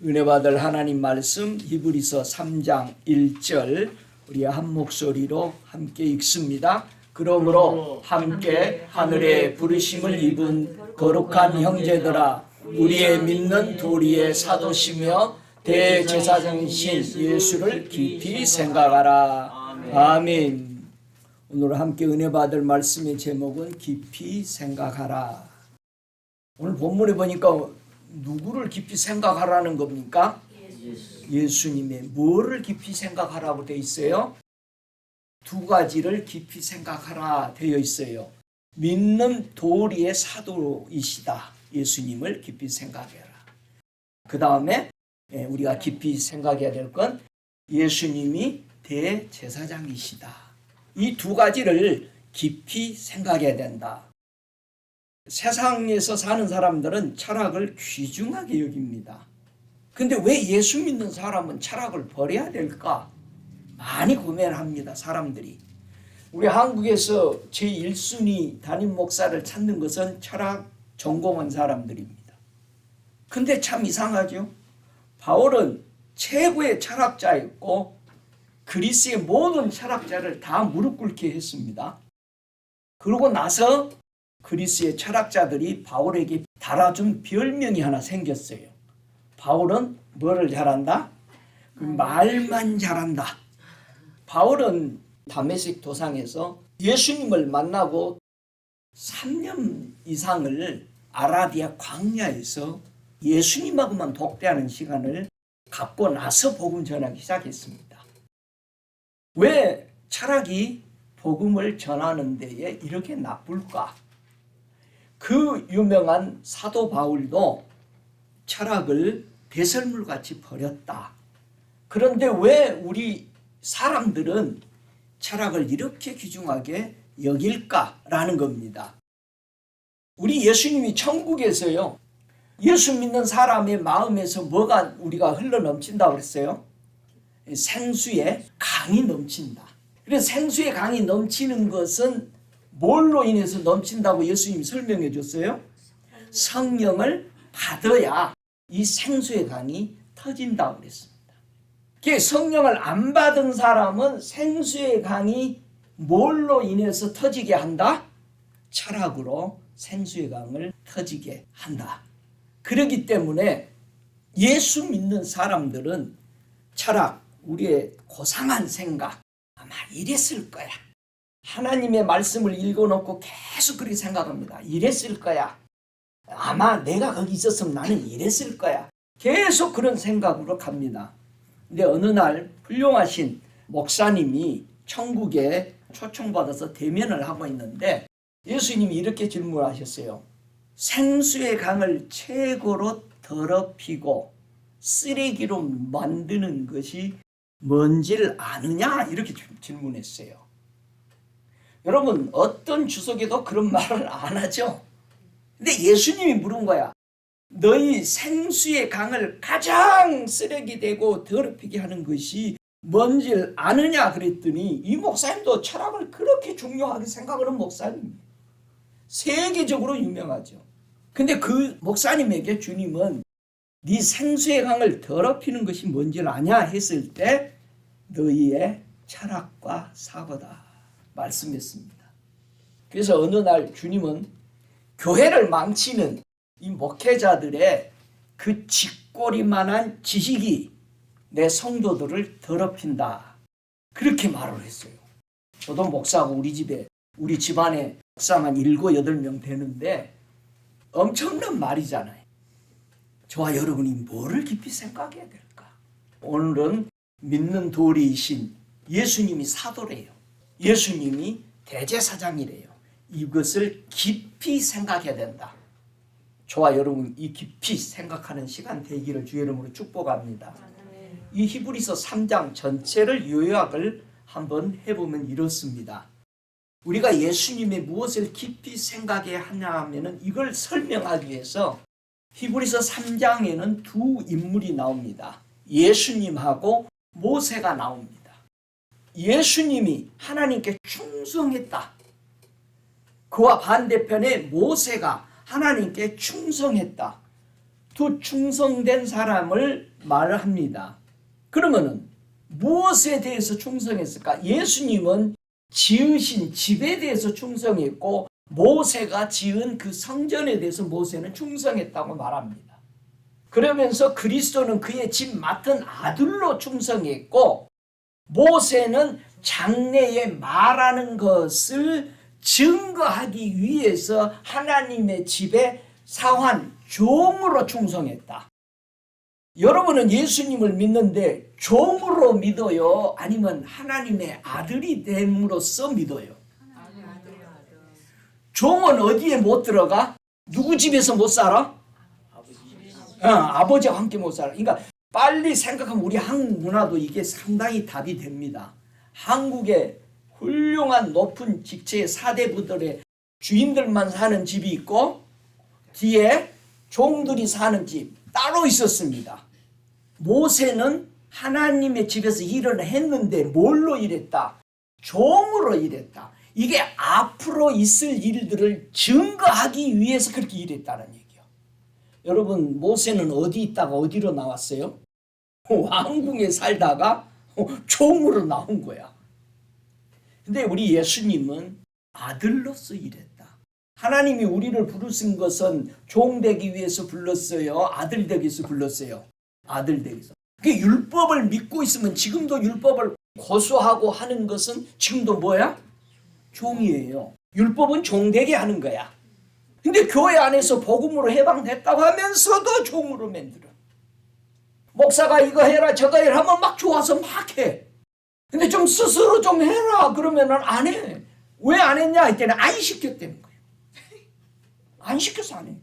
은혜 받을 하나님 말씀 히브리서 3장 1절 우리 한 목소리로 함께 읽습니다. 그러므로 함께 하늘의 부르심을 입은 거룩한 형제들아, 우리의 믿는 도리의 사도시며 대제사장이신 예수를 깊이 생각하라. 아멘. 오늘 함께 은혜 받을 말씀의 제목은 깊이 생각하라. 오늘 본문에 보니까 누구를 깊이 생각하라는 겁니까? 예수님의 뭐를 깊이 생각하라고 되어 있어요? 두 가지를 깊이 생각하라 되어 있어요. 믿는 도리의 사도이시다. 예수님을 깊이 생각해라. 그 다음에 우리가 깊이 생각해야 될 건 예수님이 대제사장이시다. 이 두 가지를 깊이 생각해야 된다. 세상에서 사는 사람들은 철학을 귀중하게 여깁니다. 근데 왜 예수 믿는 사람은 철학을 버려야 될까? 많이 고민합니다, 사람들이. 우리 한국에서 제1순위 담임 목사를 찾는 것은 철학 전공한 사람들입니다. 근데 참 이상하죠? 바울은 최고의 철학자였고 그리스의 모든 철학자를 다 무릎 꿇게 했습니다. 그러고 나서 그리스의 철학자들이 바울에게 달아준 별명이 하나 생겼어요. 바울은 뭐를 잘한다? 말만 잘한다. 바울은 다메섹 도상에서 예수님을 만나고 3년 이상을 아라비아 광야에서 예수님하고만 독대하는 시간을 갖고 나서 복음 전하기 시작했습니다. 왜 철학이 복음을 전하는 데에 이렇게 나쁠까? 그 유명한 사도 바울도 철학을 배설물같이 버렸다. 그런데 왜 우리 사람들은 철학을 이렇게 귀중하게 여길까라는 겁니다. 우리 예수님이 천국에서요, 예수 믿는 사람의 마음에서 뭐가 우리가 흘러넘친다고 그랬어요? 생수의 강이 넘친다. 그래서 생수의 강이 넘치는 것은 뭘로 인해서 넘친다고 예수님이 설명해 줬어요? 성령을 받아야 이 생수의 강이 터진다고 그랬습니다. 성령을 안 받은 사람은 생수의 강이 뭘로 인해서 터지게 한다? 철학으로 생수의 강을 터지게 한다. 그렇기 때문에 예수 믿는 사람들은 철학, 우리의 고상한 생각, 아마 이랬을 거야. 하나님의 말씀을 읽어놓고 계속 그렇게 생각합니다. 이랬을 거야. 아마 내가 거기 있었으면 나는 이랬을 거야. 계속 그런 생각으로 갑니다. 근데 어느 날 훌륭하신 목사님이 천국에 초청받아서 대면을 하고 있는데 예수님이 이렇게 질문하셨어요. 생수의 강을 최고로 더럽히고 쓰레기로 만드는 것이 뭔지를 아느냐? 이렇게 질문했어요. 여러분, 어떤 주석에도 그런 말을 안 하죠. 근데 예수님이 물은 거야. 너희 생수의 강을 가장 쓰레기되고 더럽히게 하는 것이 뭔지를 아느냐 그랬더니 이 목사님도 철학을 그렇게 중요하게 생각하는 목사님입니다. 세계적으로 유명하죠. 근데 그 목사님에게 주님은 네 생수의 강을 더럽히는 것이 뭔지를 아냐 했을 때 너희의 철학과 사고다 말씀했습니다. 그래서 어느 날 주님은 교회를 망치는 이 목회자들의 그 쥐꼬리만한 지식이 내 성도들을 더럽힌다. 그렇게 말을 했어요. 저도 목사하고 우리 집안에 목사만 7, 8명 되는데 엄청난 말이잖아요. 저와 여러분이 뭐를 깊이 생각해야 될까? 오늘은 믿는 도리이신 예수님이 사도래요. 예수님이 대제사장이래요. 이것을 깊이 생각해야 된다. 저와 여러분 이 깊이 생각하는 시간 되기를 주의 이름으로 축복합니다. 이 히브리서 3장 전체를 요약을 한번 해보면 이렇습니다. 우리가 예수님의 무엇을 깊이 생각해야 하냐 하면 이걸 설명하기 위해서 히브리서 3장에는 두 인물이 나옵니다. 예수님하고 모세가 나옵니다. 예수님이 하나님께 충성했다. 그와 반대편에 모세가 하나님께 충성했다. 두 충성된 사람을 말을 합니다. 그러면은 무엇에 대해서 충성했을까? 예수님은 지으신 집에 대해서 충성했고 모세가 지은 그 성전에 대해서 모세는 충성했다고 말합니다. 그러면서 그리스도는 그의 집 맡은 아들로 충성했고 모세는 장래에 말하는 것을 증거하기 위해서 하나님의 집에 사환 종으로 충성했다. 여러분은 예수님을 믿는데 종으로 믿어요? 아니면 하나님의 아들이 됨으로써 믿어요? 종은 어디에 못 들어가? 누구 집에서 못 살아? 아버지와 함께 못 살아. 그러니까 빨리 생각하면 우리 한국 문화도 이게 상당히 답이 됩니다. 한국에 훌륭한 높은 직책의 사대부들의 주인들만 사는 집이 있고 뒤에 종들이 사는 집 따로 있었습니다. 모세는 하나님의 집에서 일을 했는데 뭘로 일했다? 종으로 일했다. 이게 앞으로 있을 일들을 증거하기 위해서 그렇게 일했다는 얘기예요. 여러분 모세는 어디 있다가 어디로 나왔어요? 왕궁에 살다가 종으로 나온 거야. 근데 우리 예수님은 아들로서 일했다. 하나님이 우리를 부르신 것은 종 되기 위해서 불렀어요? 아들 되기 위해서 불렀어요? 아들 되기 위해서. 그 율법을 믿고 있으면 지금도 율법을 고수하고 하는 것은 지금도 뭐야? 종이에요. 율법은 종되게 하는 거야. 근데 교회 안에서 복음으로 해방됐다고 하면서도 종으로 만들어. 목사가 이거 해라 저거 해라 하면 막 좋아서 막 해. 근데 좀 스스로 좀 해라 그러면은 안 해. 왜 안 했냐 했더니 안 시켰다는 거예요. 안 시켜서 안 해.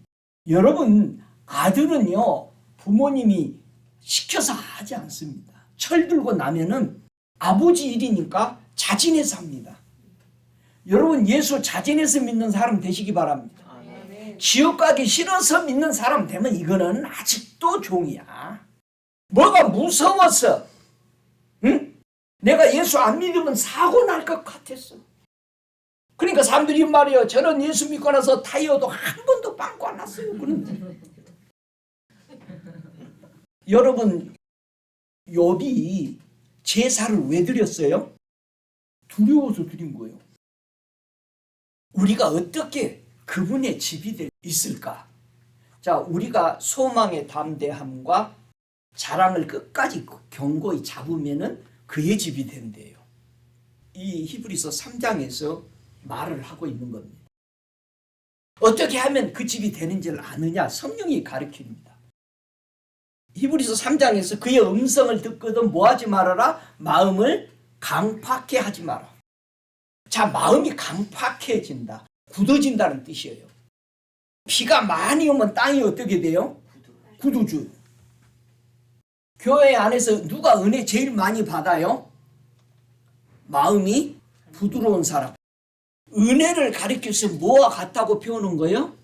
여러분 아들은요 부모님이 시켜서 하지 않습니다. 철들고 나면은 아버지 일이니까 자진해서 합니다. 여러분 예수 자진해서 믿는 사람 되시기 바랍니다. 지옥 가기 싫어서 믿는 사람 되면 이거는 아직도 종이야. 뭐가 무서워서 응? 내가 예수 안 믿으면 사고 날 것 같았어. 그러니까 사람들이 말이에요. 저는 예수 믿고 나서 타이어도 한 번도 빵꾸 안 났어요. 그런데 여러분 욥이 제사를 왜 드렸어요? 두려워서 드린 거예요. 우리가 어떻게 그분의 집이 될 있을까? 자, 우리가 소망의 담대함과 자랑을 끝까지 견고히 잡으면은 그의 집이 된대요. 이 히브리서 3장에서 말을 하고 있는 겁니다. 어떻게 하면 그 집이 되는지를 아느냐? 성령이 가르칩니다. 히브리서 3장에서 그의 음성을 듣거든 뭐하지 말아라? 마음을 강팍해 하지 마라. 자, 마음이 강팍해진다. 굳어진다는 뜻이에요. 비가 많이 오면 땅이 어떻게 돼요? 굳어져요. 교회 안에서 누가 은혜 제일 많이 받아요? 마음이 부드러운 사람. 은혜를 가리켜서 뭐와 같다고 표현한 거예요?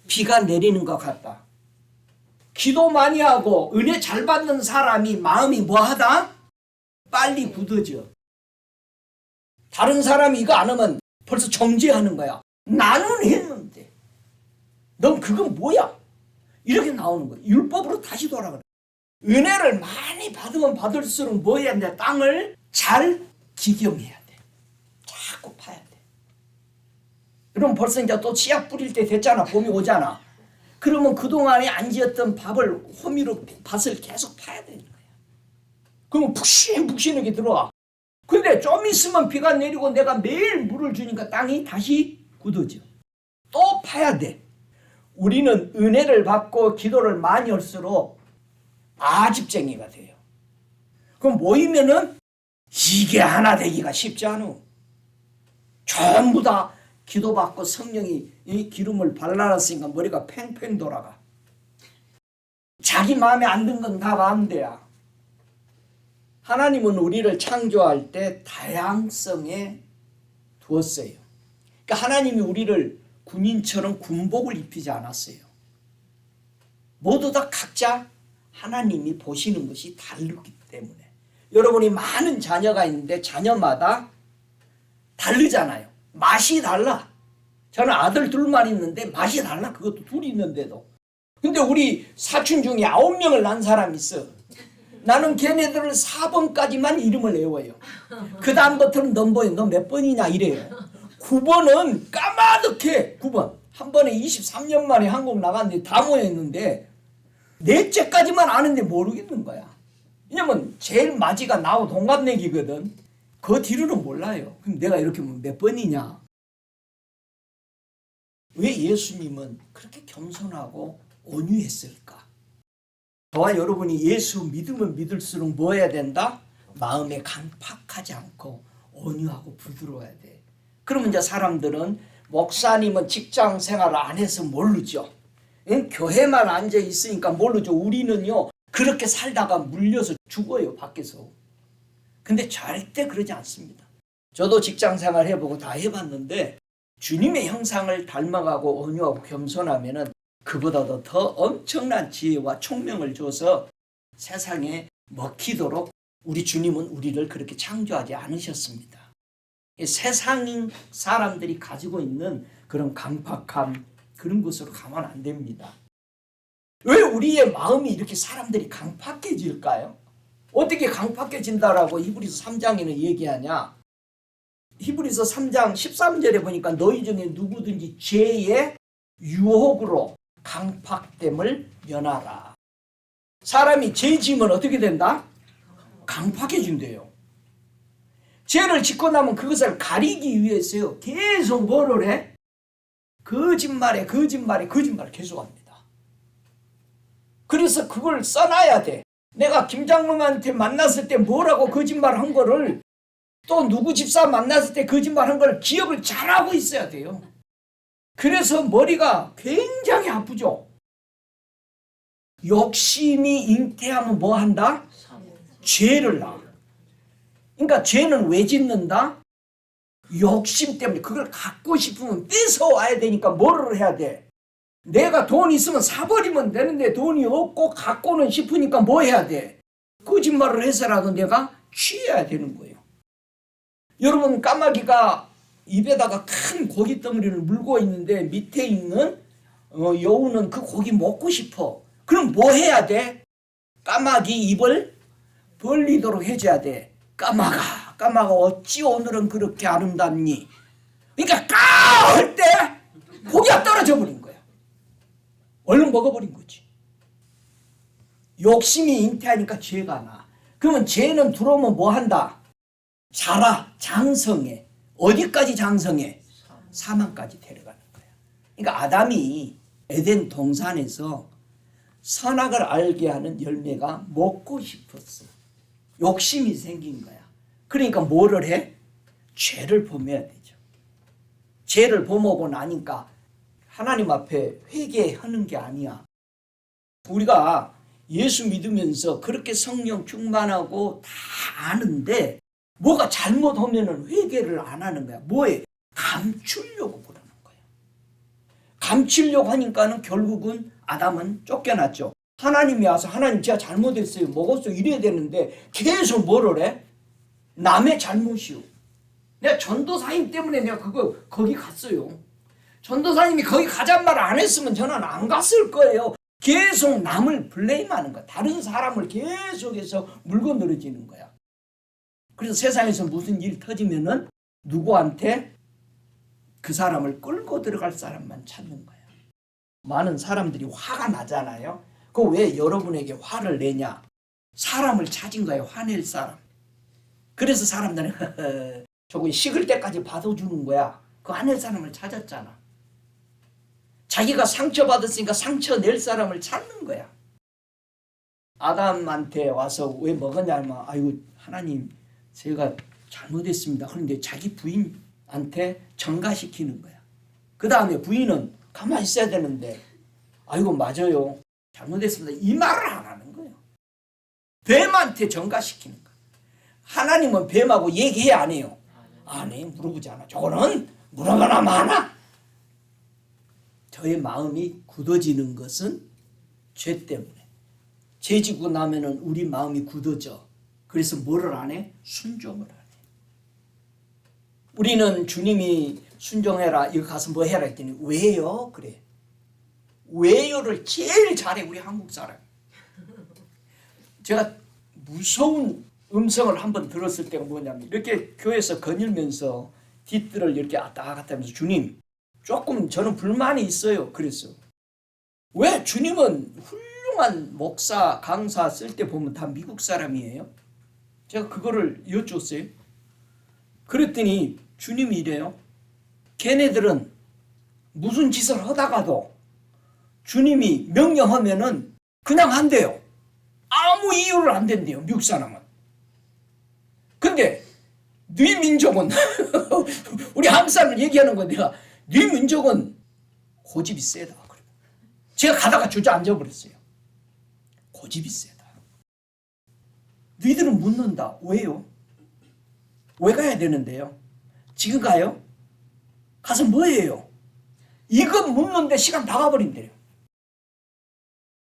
비가 내리는 것 같다. 기도 많이 하고 은혜 잘 받는 사람이 마음이 뭐하다? 빨리 굳어져. 다른 사람이 이거 안 하면 벌써 정죄하는 거야. 나는 했는데 넌 그건 뭐야? 이렇게 나오는 거야. 율법으로 다시 돌아가라. 은혜를 많이 받으면 받을수록 뭐 해야 돼? 땅을 잘 기경해야 돼. 자꾸 파야 돼. 그럼 벌써 이제 또 씨앗 뿌릴 때 됐잖아. 봄이 오잖아. 그러면 그동안에 안 지었던 호미로 밭을 계속 파야 되는 거야. 그러면 푹신푹신하게 들어와. 근데 좀 있으면 비가 내리고 내가 매일 물을 주니까 땅이 다시 굳어져. 또 파야 돼. 우리는 은혜를 받고 기도를 많이 할수록 아집쟁이가 돼요. 그럼 모이면은 이게 하나 되기가 쉽지 않아. 전부 다 기도받고 성령이 이 기름을 발라놨으니까 머리가 팽팽 돌아가. 자기 마음에 안 든 건 다 마음대야. 하나님은 우리를 창조할 때 다양성에 두었어요. 그러니까 하나님이 우리를 군인처럼 군복을 입히지 않았어요. 모두 다 각자 하나님이 보시는 것이 다르기 때문에. 여러분이 많은 자녀가 있는데 자녀마다 다르잖아요. 맛이 달라. 저는 아들 둘만 있는데 맛이 달라. 그것도 둘이 있는데도. 근데 우리 사촌 중에 9명을 낳은 사람이 있어. 나는 걔네들을 4번까지만 이름을 외워요. 그 다음부터는 넘버에 너 몇 번이냐 이래요. 9번은 까마득해. 9번. 한 번에 23년 만에 한국 나갔는데 다 모여있는데 넷째까지만 아는데 모르겠는 거야. 왜냐면 제일 맞이가 나하고 동갑내기거든. 그 뒤로는 몰라요. 그럼 내가 이렇게 몇 번이냐. 왜 예수님은 그렇게 겸손하고 온유했을까? 저와 여러분이 예수 믿으면 믿을수록 뭐 해야 된다? 마음에 강팍하지 않고 온유하고 부드러워야 돼. 그러면 이제 사람들은 목사님은 직장 생활을 안 해서 모르죠. 교회만 앉아 있으니까 모르죠. 우리는요 그렇게 살다가 물려서 죽어요 밖에서. 근데 절대 그러지 않습니다. 저도 직장 생활 해보고 다 해봤는데 주님의 형상을 닮아가고 온유하고 겸손하면은 그보다도 더 엄청난 지혜와 총명을 줘서 세상에 먹히도록 우리 주님은 우리를 그렇게 창조하지 않으셨습니다. 세상 사람들이 가지고 있는 그런 강팍함 그런 것으로 가면 안 됩니다. 왜 우리의 마음이 이렇게 사람들이 강팍해질까요? 어떻게 강팍해진다라고 히브리서 3장에는 얘기하냐? 히브리서 3장 13절에 보니까 너희 중에 누구든지 죄의 유혹으로 강팍됨을 면하라. 사람이 죄 지으면 어떻게 된다? 강팍해진대요. 죄를 짓고 나면 그것을 가리기 위해서요 계속 뭐를 해? 거짓말에 계속합니다. 그래서 그걸 써놔야 돼. 내가 김장로한테 만났을 때 뭐라고 거짓말한 거를 또 누구 집사 만났을 때 거짓말한 걸 기억을 잘하고 있어야 돼요. 그래서 머리가 굉장히 아프죠. 욕심이 잉태하면 뭐 한다? 죄를 낳아. 그러니까 죄는 왜 짓는다? 욕심 때문에. 그걸 갖고 싶으면 뺏어와야 되니까 뭐를 해야 돼? 내가 돈 있으면 사버리면 되는데 돈이 없고 갖고는 싶으니까 뭐 해야 돼? 거짓말을 해서라도 내가 취해야 되는 거예요. 여러분 까마귀가 입에다가 큰 고기 덩어리를 물고 있는데 밑에 있는 여우는 그 고기 먹고 싶어. 그럼 뭐 해야 돼? 까마귀 입을 벌리도록 해줘야 돼. 까마가 어찌 오늘은 그렇게 아름답니? 그러니까 까! 할 때 고기가 떨어져 버린 거야. 얼른 먹어버린 거지. 욕심이 잉태하니까 죄가 나. 그러면 죄는 들어오면 뭐 한다? 자라, 장성해. 어디까지 장성해? 사망까지 데려가는 거야. 그러니까 아담이 에덴 동산에서 선악을 알게 하는 열매가 먹고 싶었어. 욕심이 생긴 거야. 그러니까 뭐를 해? 죄를 범해야 되죠. 죄를 범하고 나니까 하나님 앞에 회개하는 게 아니야. 우리가 예수 믿으면서 그렇게 성령 충만하고 다 아는데 뭐가 잘못하면 회개를 안 하는 거야. 뭐해? 감추려고 그러는 거야. 감추려고 하니까는 결국은 아담은 쫓겨났죠. 하나님이 와서 하나님 제가 잘못했어요. 먹었어요. 이래야 되는데 계속 뭐를 해? 남의 잘못이요. 내가 전도사님 때문에 내가 거기 갔어요. 전도사님이 거기 가잔 말 안 했으면 저는 안 갔을 거예요. 계속 남을 블레임하는 거야. 다른 사람을 계속해서 물고 늘어지는 거야. 그래서 세상에서 무슨 일 터지면은 누구한테 그 사람을 끌고 들어갈 사람만 찾는 거야. 많은 사람들이 화가 나잖아요. 그 왜 여러분에게 화를 내냐? 사람을 찾은 거예요. 화낼 사람. 그래서 사람들은 저거 식을 때까지 받아주는 거야. 그 화낼 사람을 찾았잖아. 자기가 상처받았으니까 상처 낼 사람을 찾는 거야. 아담한테 와서 왜 먹었냐면 아이고 하나님 제가 잘못했습니다. 그런데 자기 부인한테 전가시키는 거야. 그 다음에 부인은 가만히 있어야 되는데 아이고 맞아요. 잘못했습니다. 이 말을 안 하는 거예요. 뱀한테 전가시키는 거야. 하나님은 뱀하고 얘기해 안 해요? 안 해. 물어보지 않아. 저거는 물어보나 마나. 저의 마음이 굳어지는 것은 죄 때문에. 죄 지고 나면은 우리 마음이 굳어져. 그래서 뭐를 안 해? 순종을 안 해. 우리는 주님이 순종해라. 이거 가서 뭐 해라 했더니 왜요? 그래. 왜요를 제일 잘해 우리 한국 사람. 제가 무서운 음성을 한번 들었을 때가 뭐냐면 이렇게 교회에서 거닐면서 뒷뜰을 이렇게 왔다 갔다 하면서 주님 조금 저는 불만이 있어요. 그랬어. 왜 주님은 훌륭한 목사 강사 쓸 때 보면 다 미국 사람이에요? 제가 그거를 여쭈었어요. 그랬더니 주님이 이래요. 걔네들은 무슨 짓을 하다가도 주님이 명령하면은 그냥 한대요. 아무 이유를 안 된대요. 미국 사람은. 근데 네 민족은 우리 한국 사람을 얘기하는 거 내가 네 민족은 고집이 세다. 제가 가다가 주저앉아 버렸어요. 고집이 세다. 너희들은 묻는다. 왜요? 왜 가야 되는데요? 지금 가요? 가서 뭐 해요? 이거 묻는데 시간 다 가버린대요.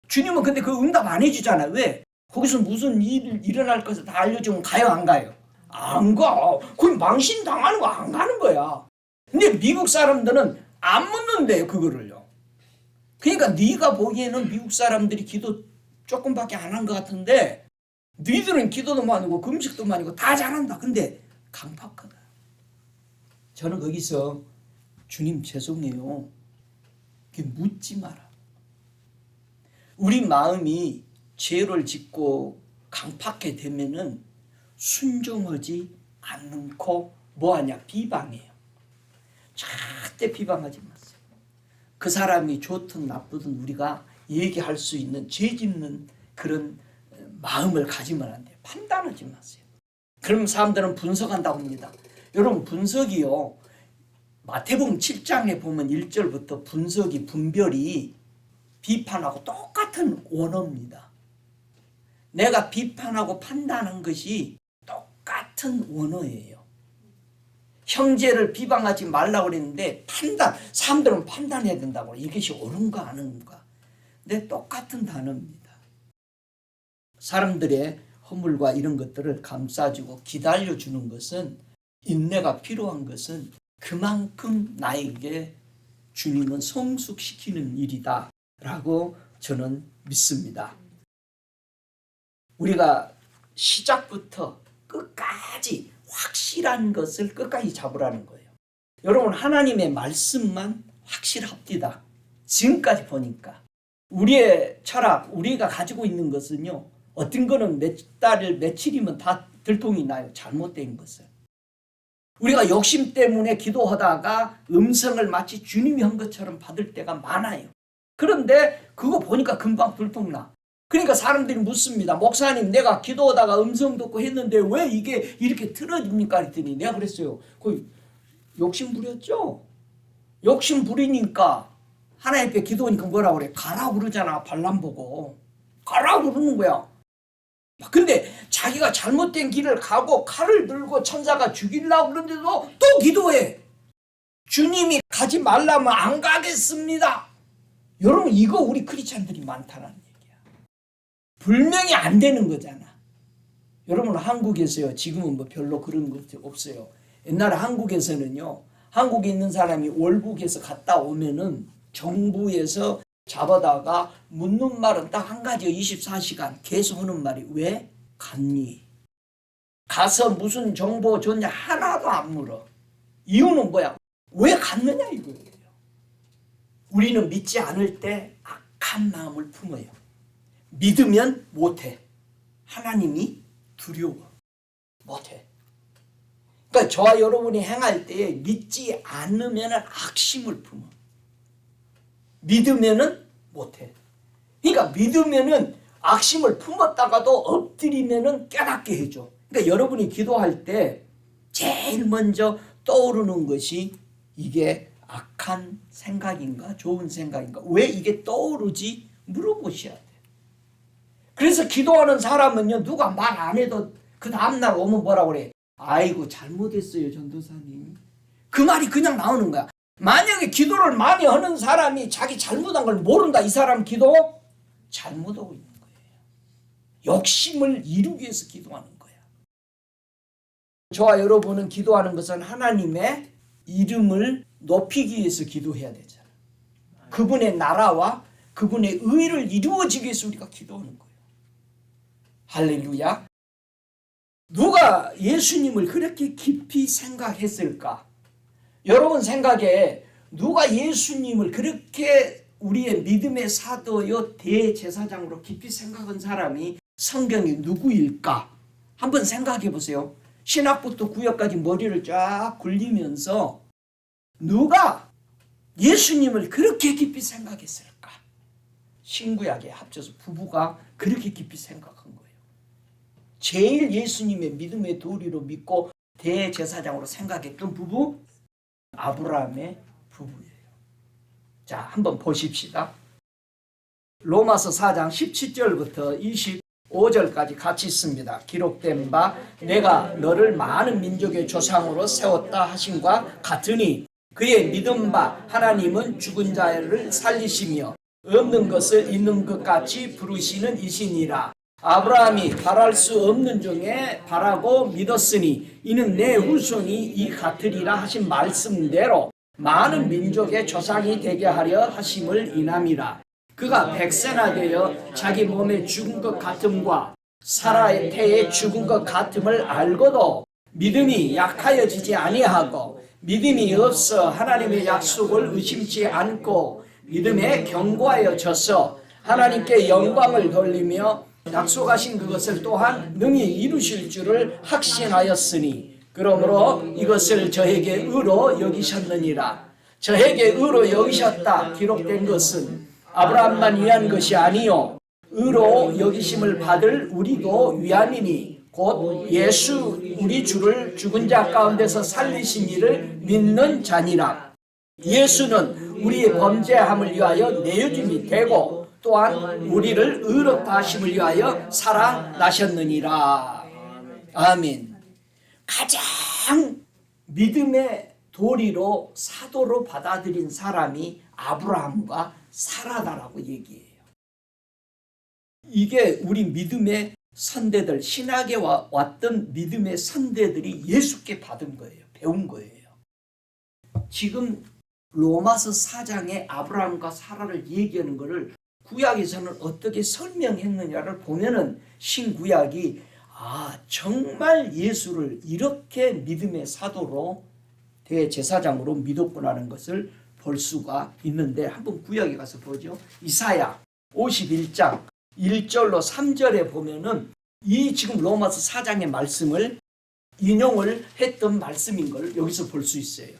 주님은 근데 그 응답 안 해주잖아요. 왜? 거기서 무슨 일 일어날 것을 다 알려주면 가요 안 가요? 안 가. 거기 망신 당하는 거 안 가는 거야. 근데 미국 사람들은 안 묻는데요 그거를요. 그러니까 네가 보기에는 미국 사람들이 기도 조금밖에 안 한 것 같은데 너희들은 기도도 많고 금식도 많고 다 잘한다. 근데 강팍하다. 저는 거기서 주님 죄송해요. 묻지 마라. 우리 마음이 죄를 짓고 강팍해 되면은 순종하지 않고 뭐하냐? 비방해요. 절대 비방하지 마세요. 그 사람이 좋든 나쁘든 우리가 얘기할 수 있는 죄 짓는 그런 마음을 가지면 안 돼요. 판단하지 마세요. 그럼 사람들은 분석한다고 합니다. 여러분 분석이요. 마태복음 7장에 보면 1절부터 분석이 분별이 비판하고 똑같은 원어입니다. 내가 비판하고 판단한 것이 똑같은 원어예요. 형제를 비방하지 말라고 그랬는데 사람들은 판단해야 된다고. 이것이 옳은가 아닌가. 근데 똑같은 단어입니다. 사람들의 허물과 이런 것들을 감싸주고 기다려주는 것은 인내가 필요한 것은 그만큼 나에게 주님은 성숙시키는 일이다 라고 저는 믿습니다. 우리가 시작부터 끝까지 확실한 것을 끝까지 잡으라는 거예요. 여러분 하나님의 말씀만 확실합니다. 지금까지 보니까 우리의 철학, 우리가 가지고 있는 것은요. 어떤 거는 몇 달, 며칠이면 다 들통이 나요. 잘못된 것을. 우리가 욕심 때문에 기도하다가 음성을 마치 주님이 한 것처럼 받을 때가 많아요. 그런데 그거 보니까 금방 들통나. 그러니까 사람들이 묻습니다. 목사님 내가 기도하다가 음성 듣고 했는데 왜 이게 이렇게 틀어집니까? 그랬더니 내가 그랬어요. 그 욕심 부렸죠? 욕심 부리니까 하나님께 기도하니까 뭐라고 그래? 가라고 그러잖아. 발람 보고. 가라고 그러는 거야. 근데 자기가 잘못된 길을 가고 칼을 들고 천사가 죽이려고 그러는데도 또 기도해. 주님이 가지 말라면 안 가겠습니다. 여러분 이거 우리 크리스찬들이 많다는 얘기야. 불명이 안 되는 거잖아. 여러분 한국에서요. 지금은 뭐 별로 그런 것이 없어요. 옛날에 한국에서는요. 한국에 있는 사람이 월북에서 갔다 오면은 정부에서 잡아다가 묻는 말은 딱 한 가지 24시간 계속 하는 말이 왜? 갔니? 가서 무슨 정보 줬냐? 하나도 안 물어. 이유는 뭐야? 왜 갔느냐 이거예요. 우리는 믿지 않을 때 악한 마음을 품어요. 믿으면 못해. 하나님이 두려워. 못해. 그러니까 저와 여러분이 행할 때 믿지 않으면 악심을 품어. 믿으면은 못해. 그러니까 믿으면은 악심을 품었다가도 엎드리면은 깨닫게 해줘. 그러니까 여러분이 기도할 때 제일 먼저 떠오르는 것이 이게 악한 생각인가 좋은 생각인가 왜 이게 떠오르지 물어보셔야 돼. 그래서 기도하는 사람은요 누가 말 안 해도 그 다음날 오면 뭐라고 그래? 아이고 잘못했어요 전도사님. 그 말이 그냥 나오는 거야. 만약에 기도를 많이 하는 사람이 자기 잘못한 걸 모른다. 이 사람 기도 잘못하고 있는 거예요. 욕심을 이루기 위해서 기도하는 거야. 저와 여러분은 기도하는 것은 하나님의 이름을 높이기 위해서 기도해야 되잖아. 그분의 나라와 그분의 의를 이루어지기 위해서 우리가 기도하는 거예요. 할렐루야. 누가 예수님을 그렇게 깊이 생각했을까? 여러분 생각에 누가 예수님을 그렇게 우리의 믿음의 사도요 대제사장으로 깊이 생각한 사람이 성경에 누구일까? 한번 생각해 보세요. 신학부터 구약까지 머리를 쫙 굴리면서 누가 예수님을 그렇게 깊이 생각했을까? 신구약에 합쳐서 부부가 그렇게 깊이 생각한 거예요. 제일 예수님의 믿음의 도리로 믿고 대제사장으로 생각했던 부부, 아브라함의 부부예요. 자, 한번 보십시다. 로마서 4장 17절부터 25절까지 같이 있습니다. 기록된 바 내가 너를 많은 민족의 조상으로 세웠다 하심과 같으니 그의 믿은 바 하나님은 죽은 자를 살리시며 없는 것을 있는 것 같이 부르시는 이시니라. 아브라함이 바랄 수 없는 중에 바라고 믿었으니 이는 내 후손이 이 같으리라 하신 말씀대로 많은 민족의 조상이 되게 하려 하심을 인함이라. 그가 백세나 되어 자기 몸에 죽은 것 같음과 사라의 태에 죽은 것 같음을 알고도 믿음이 약하여지지 아니하고 믿음이 없어 하나님의 약속을 의심치 않고 믿음에 견고하여져서 하나님께 영광을 돌리며 약속하신 그것을 또한 능히 이루실 줄을 확신하였으니 그러므로 이것을 저에게 의로 여기셨느니라. 저에게 의로 여기셨다 기록된 것은 아브라함만 위한 것이 아니요 의로 여기심을 받을 우리도 위함이니 곧 예수 우리 주를 죽은 자 가운데서 살리신 이를 믿는 자니라. 예수는 우리의 범죄함을 위하여 내어짐이 되고 또한 우리를 의롭다 하심을 위하여 살아나셨느니라. 아멘. 가장 믿음의 도리로 사도로 받아들인 사람이 아브라함과 사라다라고 얘기해요. 이게 우리 믿음의 선대들, 신학에 왔던 믿음의 선대들이 예수께 받은 거예요. 배운 거예요. 지금 로마서 4장에 아브라함과 사라를 얘기하는 것을 구약에서는 어떻게 설명했느냐를 보면은 신구약이 정말 예수를 이렇게 믿음의 사도로 대제사장으로 믿었구나라는 것을 볼 수가 있는데 한번 구약에 가서 보죠. 이사야 51장 1절로 3절에 보면은 이 지금 로마서 4장의 말씀을 인용을 했던 말씀인 걸 여기서 볼 수 있어요.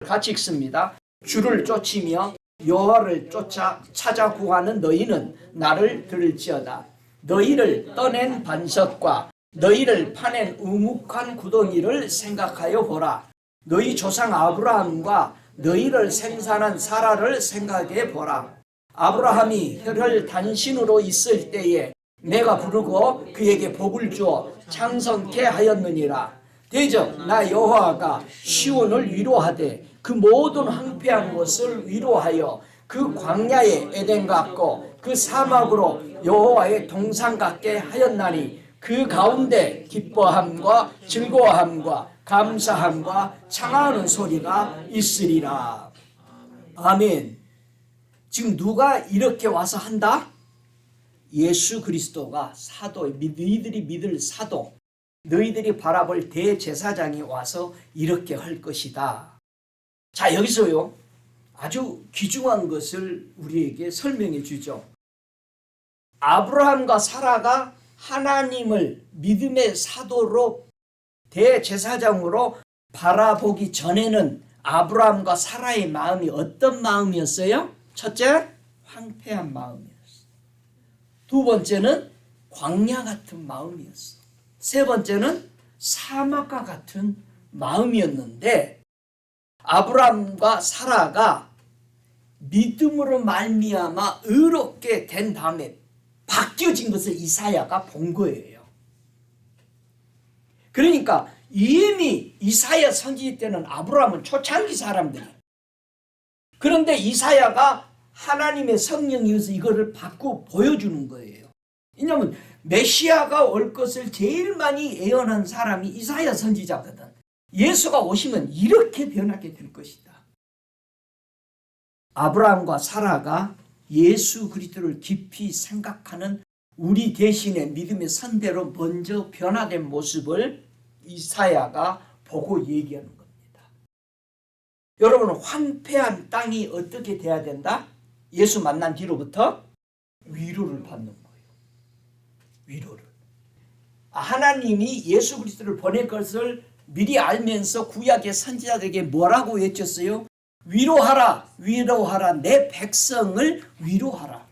같이 읽습니다. 주를 쫓으며 여호와를 쫓아 찾아 구하는 너희는 나를 들을지어다. 너희를 떠낸 반석과 너희를 파낸 우묵한 구덩이를 생각하여 보라. 너희 조상 아브라함과 너희를 생산한 사라를 생각해 보라. 아브라함이 혈혈단신으로 있을 때에 내가 부르고 그에게 복을 주어 창성케 하였느니라. 대저 나 여호와가 시온을 위로하되 그 모든 황폐한 것을 위로하여 그 광야에 에덴 같고 그 사막으로 여호와의 동산 같게 하였나니 그 가운데 기뻐함과 즐거워함과 감사함과 창하는 소리가 있으리라. 아멘. 지금 누가 이렇게 와서 한다? 예수 그리스도가 사도, 너희들이 믿을 사도, 너희들이 바라볼 대제사장이 와서 이렇게 할 것이다. 자, 여기서요 아주 귀중한 것을 우리에게 설명해 주죠. 아브라함과 사라가 하나님을 믿음의 사도로 대제사장으로 바라보기 전에는 아브라함과 사라의 마음이 어떤 마음이었어요? 첫째, 황폐한 마음이었어. 두 번째는 광야 같은 마음이었어. 세 번째는 사막과 같은 마음이었는데 아브라함과 사라가 믿음으로 말미암아 의롭게 된 다음에 바뀌어진 것을 이사야가 본 거예요. 그러니까 이미 이사야 선지기 때는 아브라함은 초창기 사람들이에요. 그런데 이사야가 하나님의 성령이어서 이거를 바꾸어 보여주는 거예요. 왜냐하면 메시아가 올 것을 제일 많이 예언한 사람이 이사야 선지자거든. 예수가 오시면 이렇게 변하게 될 것이다. 아브라함과 사라가 예수 그리스도를 깊이 생각하는 우리 대신에 믿음의 선대로 먼저 변화된 모습을 이사야가 보고 얘기하는 겁니다. 여러분, 황폐한 땅이 어떻게 돼야 된다? 예수 만난 뒤로부터 위로를 받는 거예요. 위로를. 하나님이 예수 그리스도를 보낼 것을 미리 알면서 구약의 선지자들에게 뭐라고 외쳤어요? 위로하라, 위로하라, 내 백성을 위로하라.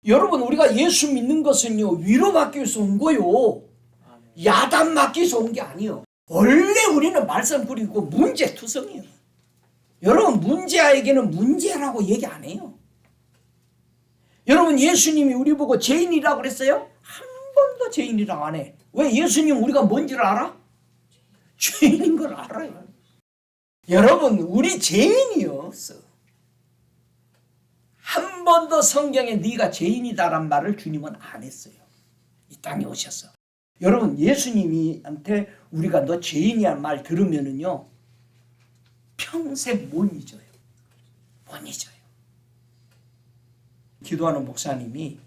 여러분, 우리가 예수 믿는 것은요, 위로받기 위해서 온 거요. 야단 맞기 위해서 온 게 아니에요. 원래 우리는 말씀 부리고 문제투성이에요. 여러분, 문제아에게는 문제라고 얘기 안 해요. 여러분, 예수님이 우리 보고 죄인이라고 그랬어요? 한 번도 죄인이라고 안 해. 왜? 예수님 우리가 뭔지를 알아? 죄인인 걸 알아요. 여러분, 우리 죄인이었어. 한 번도 성경에 네가 죄인이다란 말을 주님은 안 했어요. 이 땅에 오셔서. 여러분, 예수님한테 우리가 너 죄인이란 말 들으면은요, 평생 못 잊어요. 못 잊어요. 기도하는 목사님이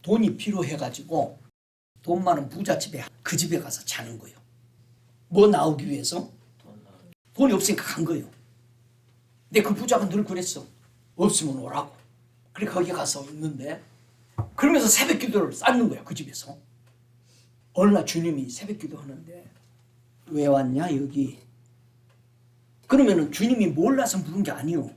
돈이 필요해가지고 돈 많은 부잣집에 그 집에 가서 자는 거예요. 뭐 나오기 위해서? 돈이 없으니까 간 거예요. 근데 그 부자가 늘 그랬어. 없으면 오라고. 그래 거기 가서 있는데 그러면서 새벽 기도를 쌓는 거야. 그 집에서. 어느 날 주님이 새벽 기도 하는데 왜 왔냐 여기. 그러면은 주님이 몰라서 물은 게 아니요.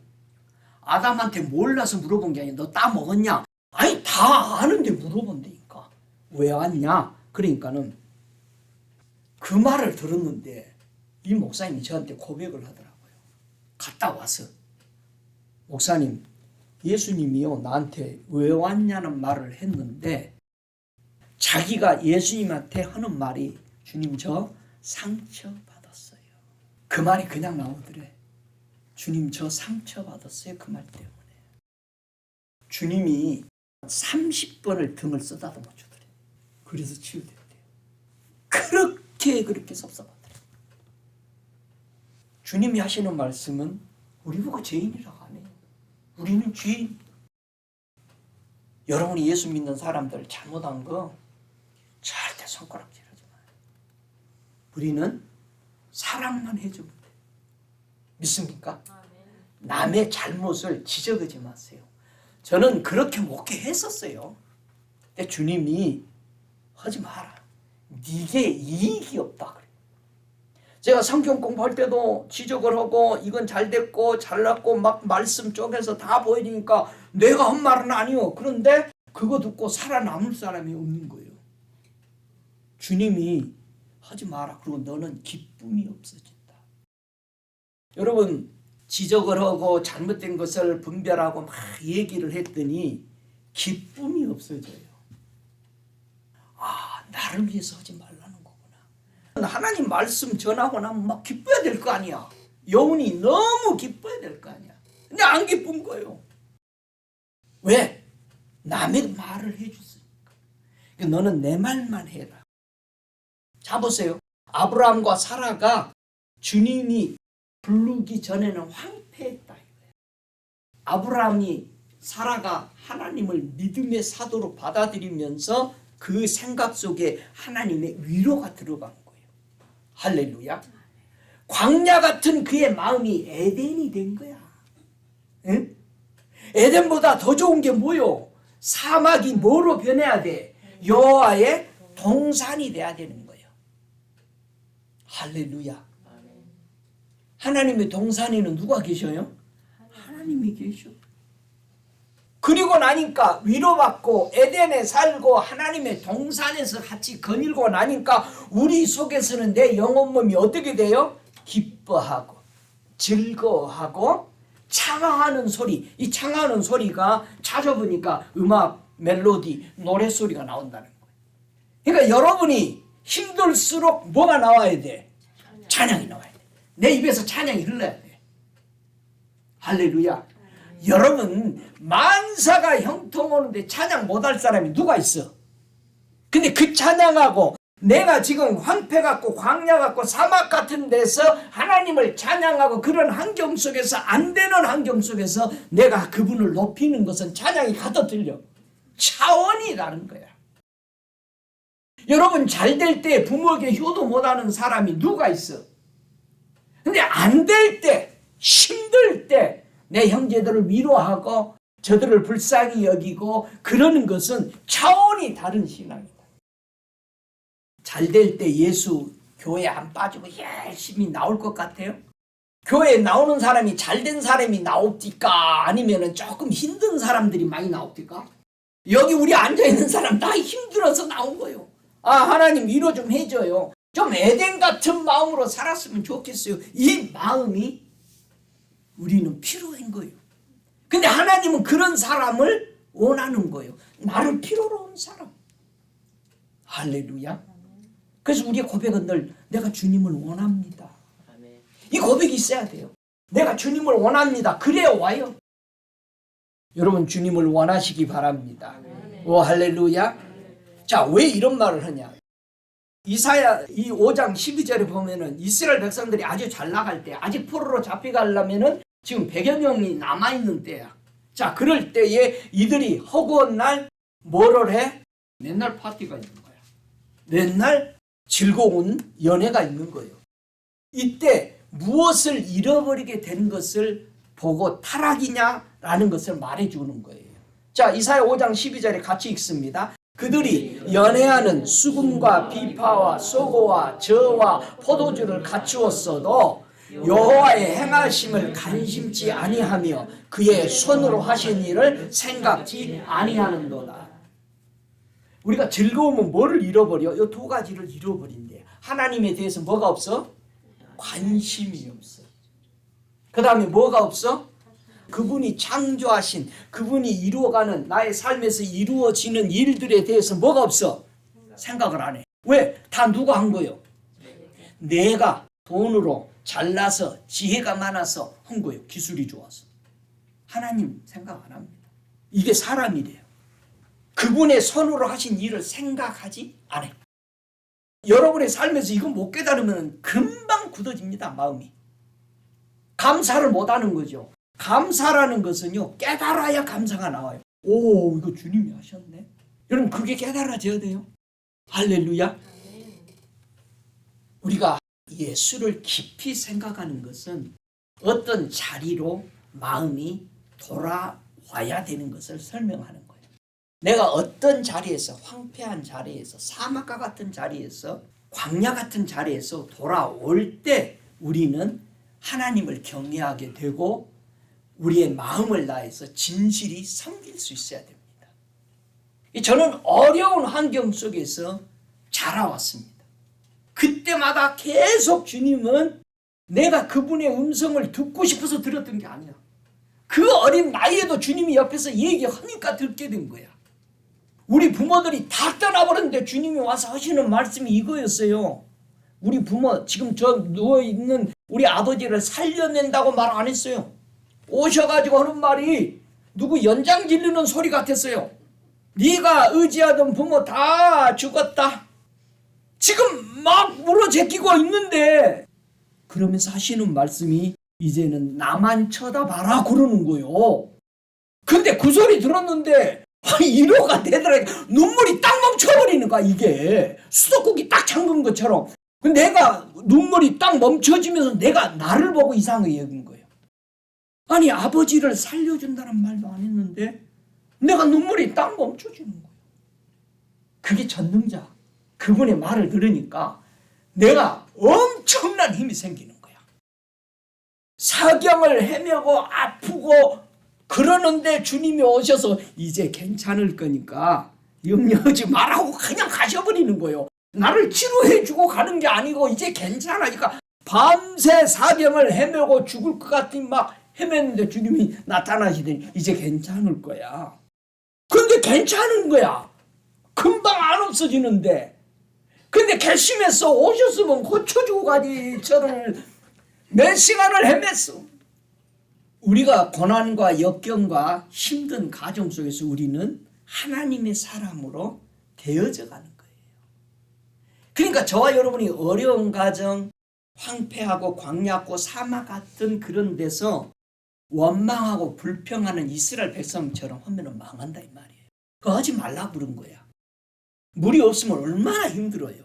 아담한테 몰라서 물어본 게 아니야. 너 따 먹었냐? 아니 다 아는데 물어본다니까. 왜 왔냐? 그러니까는 그 말을 들었는데 이 목사님이 저한테 고백을 하더라고요. 갔다 와서 목사님, 예수님이요 나한테 왜 왔냐는 말을 했는데 자기가 예수님한테 하는 말이 주님 저 상처받았어요. 그 말이 그냥 나오더래. 주님 저 상처받았어요. 그 말 때문에. 주님이 30번을 등을 쓰다듬어 주더래. 그래서 치유됐대요. 그렇게 섭섭하더래. 주님이 하시는 말씀은 우리 보고 죄인이라고 안 해요. 우리는 죄인. 여러분이 예수 믿는 사람들 잘못한 거 절대 손가락질하지 마요. 우리는 사랑만 해주면 돼요. 믿습니까? 남의 잘못을 지적하지 마세요. 저는 그렇게 목회했었어요. 근데 주님이 하지 마라. 네게 이익이 없다 그래. 제가 성경 공부할 때도 지적을 하고 이건 잘 됐고 잘났고 막 말씀 쪽에서 다 보여주니까 내가 한 말은 아니요. 그런데 그거 듣고 살아남을 사람이 없는 거예요. 주님이 하지 마라. 그리고 너는 기쁨이 없어진다. 여러분, 지적을 하고 잘못된 것을 분별하고 막 얘기를 했더니 기쁨이 없어져요. 아, 나를 위해서 하지 말라는 거구나. 하나님 말씀 전하고 나면 막 기뻐야 될 거 아니야. 영혼이 너무 기뻐야 될 거 아니야. 근데 안 기쁜 거예요. 왜? 남의 말을 해줬으니까. 너는 내 말만 해라. 자 보세요. 아브라함과 사라가 주님이 부르기 전에는 황폐했다. 아브라함이 사라가 하나님을 믿음의 사도로 받아들이면서 그 생각 속에 하나님의 위로가 들어간 거예요. 할렐루야. 광야 같은 그의 마음이 에덴이 된 거야. 응? 에덴보다 더 좋은 게 뭐요? 사막이 뭐로 변해야 돼? 여호와의 동산이 돼야 되는 거예요. 할렐루야. 하나님의 동산에는 누가 계셔요? 하나님이 계셔. 그리고 나니까 위로받고 에덴에 살고 하나님의 동산에서 같이 거닐고 나니까 우리 속에서는 내 영혼 몸이 어떻게 돼요? 기뻐하고 즐거워하고 창하는 소리. 이 창하는 소리가 찾아보니까 음악, 멜로디, 노래소리가 나온다는 거예요. 그러니까 여러분이 힘들수록 뭐가 나와야 돼? 찬양이 나와야 돼. 내 입에서 찬양이 흘러야 돼. 할렐루야. 여러분, 만사가 형통 오는데 찬양 못할 사람이 누가 있어? 근데 그 찬양하고 내가 지금 황폐 같고 광야 같고 사막 같은 데서 하나님을 찬양하고 그런 환경 속에서 안 되는 환경 속에서 내가 그분을 높이는 것은 찬양이 가득 들려. 차원이 다른 거야. 여러분, 잘 될 때 부모에게 효도 못하는 사람이 누가 있어? 근데 안 될 때, 힘들 때 내 형제들을 위로하고 저들을 불쌍히 여기고 그러는 것은 차원이 다른 신앙이다. 잘 될 때 예수 교회 안 빠지고 열심히 나올 것 같아요? 교회에 나오는 사람이 잘된 사람이 나옵니까? 아니면 조금 힘든 사람들이 많이 나옵니까? 여기 우리 앉아있는 사람 다 힘들어서 나온 거예요. 하나님 위로 좀 해줘요. 좀 에덴 같은 마음으로 살았으면 좋겠어요. 이 마음이 우리는 필요한 거예요. 근데 하나님은 그런 사람을 원하는 거예요. 나를 필요로 온 사람. 할렐루야. 그래서 우리의 고백은 늘 내가 주님을 원합니다. 이 고백이 있어야 돼요. 내가 주님을 원합니다. 그래야 와요. 여러분, 주님을 원하시기 바랍니다. 오, 할렐루야. 자, 왜 이런 말을 하냐? 이사야 이 5장 12절에 보면은 이스라엘 백성들이 아주 잘 나갈 때, 아직 포로로 잡혀가려면은 지금 100여 명이 남아있는 때야. 자, 그럴 때에 이들이 허구한 날 뭐를 해? 맨날 파티가 있는 거야. 맨날 즐거운 연애가 있는 거예요. 이때 무엇을 잃어버리게 된 것을 보고 타락이냐라는 것을 말해주는 거예요. 자, 이사야 5장 12절에 같이 읽습니다. 그들이 연애하는 수금과 비파와 소고와 저와 포도주를 갖추었어도 여호와의 행하심을 간심치 아니하며 그의 손으로 하신 일을 생각지 아니하는도다. 우리가 즐거우면 뭐를 잃어버려? 이 두 가지를 잃어버린대. 하나님에 대해서 뭐가 없어? 관심이 없어. 그 다음에 뭐가 없어? 그분이 창조하신, 그분이 이루어가는 나의 삶에서 이루어지는 일들에 대해서 뭐가 없어? 생각을 안 해. 왜? 다 누가 한 거예요? 내가 돈으로 잘나서 지혜가 많아서 한 거예요. 기술이 좋아서. 하나님 생각 안 합니다. 이게 사람이래요. 그분의 손으로 하신 일을 생각하지 않아요. 여러분의 삶에서 이거 못 깨달으면 금방 굳어집니다. 마음이. 감사를 못하는 거죠. 감사라는 것은요, 깨달아야 감사가 나와요. 오, 이거 주님이 하셨네. 여러분, 그게 깨달아져야 돼요. 할렐루야. 우리가 예수를 깊이 생각하는 것은 어떤 자리로 마음이 돌아와야 되는 것을 설명하는 거예요. 내가 어떤 자리에서, 황폐한 자리에서, 사막과 같은 자리에서, 광야 같은 자리에서 돌아올 때 우리는 하나님을 경외하게 되고 우리의 마음을 다해서 진실이 섬길 수 있어야 됩니다. 저는 어려운 환경 속에서 자라왔습니다. 그때마다 계속 주님은 내가 그분의 음성을 듣고 싶어서 들었던 게 아니야. 그 어린 나이에도 주님이 옆에서 얘기하니까 듣게 된 거야. 우리 부모들이 다 떠나버렸는데 주님이 와서 하시는 말씀이 이거였어요. 우리 부모, 지금 저 누워있는 우리 아버지를 살려낸다고 말 안 했어요. 오셔가지고 하는 말이 누구 연장 질르는 소리 같았어요. 네가 의지하던 부모 다 죽었다. 지금 막 물어제끼고 있는데, 그러면서 하시는 말씀이 이제는 나만 쳐다봐라 그러는 거예요. 근데 그 소리 들었는데 위로가 되더라고요. 눈물이 딱 멈춰버리는 거야. 이게 수도꼭이 딱 잠근 것처럼. 내가 눈물이 딱 멈춰지면서 내가 나를 보고 이상하게 여긴 거예요. 아니, 아버지를 살려준다는 말도 안 했는데 내가 눈물이 딱 멈춰지는 거예요. 그게 전능자, 그분의 말을 들으니까 내가 엄청난 힘이 생기는 거야. 사경을 헤매고 아프고 그러는데 주님이 오셔서 이제 괜찮을 거니까 염려하지 말라고 그냥 가셔버리는 거예요. 나를 치료해주고 가는 게 아니고 이제 괜찮으니까 밤새 사경을 헤매고 죽을 것 같으니 막 헤맸는데 주님이 나타나시더니 이제 괜찮을 거야. 근데 괜찮은 거야. 금방 안 없어지는데. 근데 결심해서 오셨으면 고쳐주고 가지. 저를 몇 시간을 헤맸어. 우리가 고난과 역경과 힘든 가정 속에서 우리는 하나님의 사람으로 되어져 가는 거예요. 그러니까 저와 여러분이 어려운 가정, 황폐하고 광야고 사막 같은 그런 데서 원망하고 불평하는 이스라엘 백성처럼 하면 망한다 이 말이에요. 그거 하지 말라고 그런 거야. 물이 없으면 얼마나 힘들어요.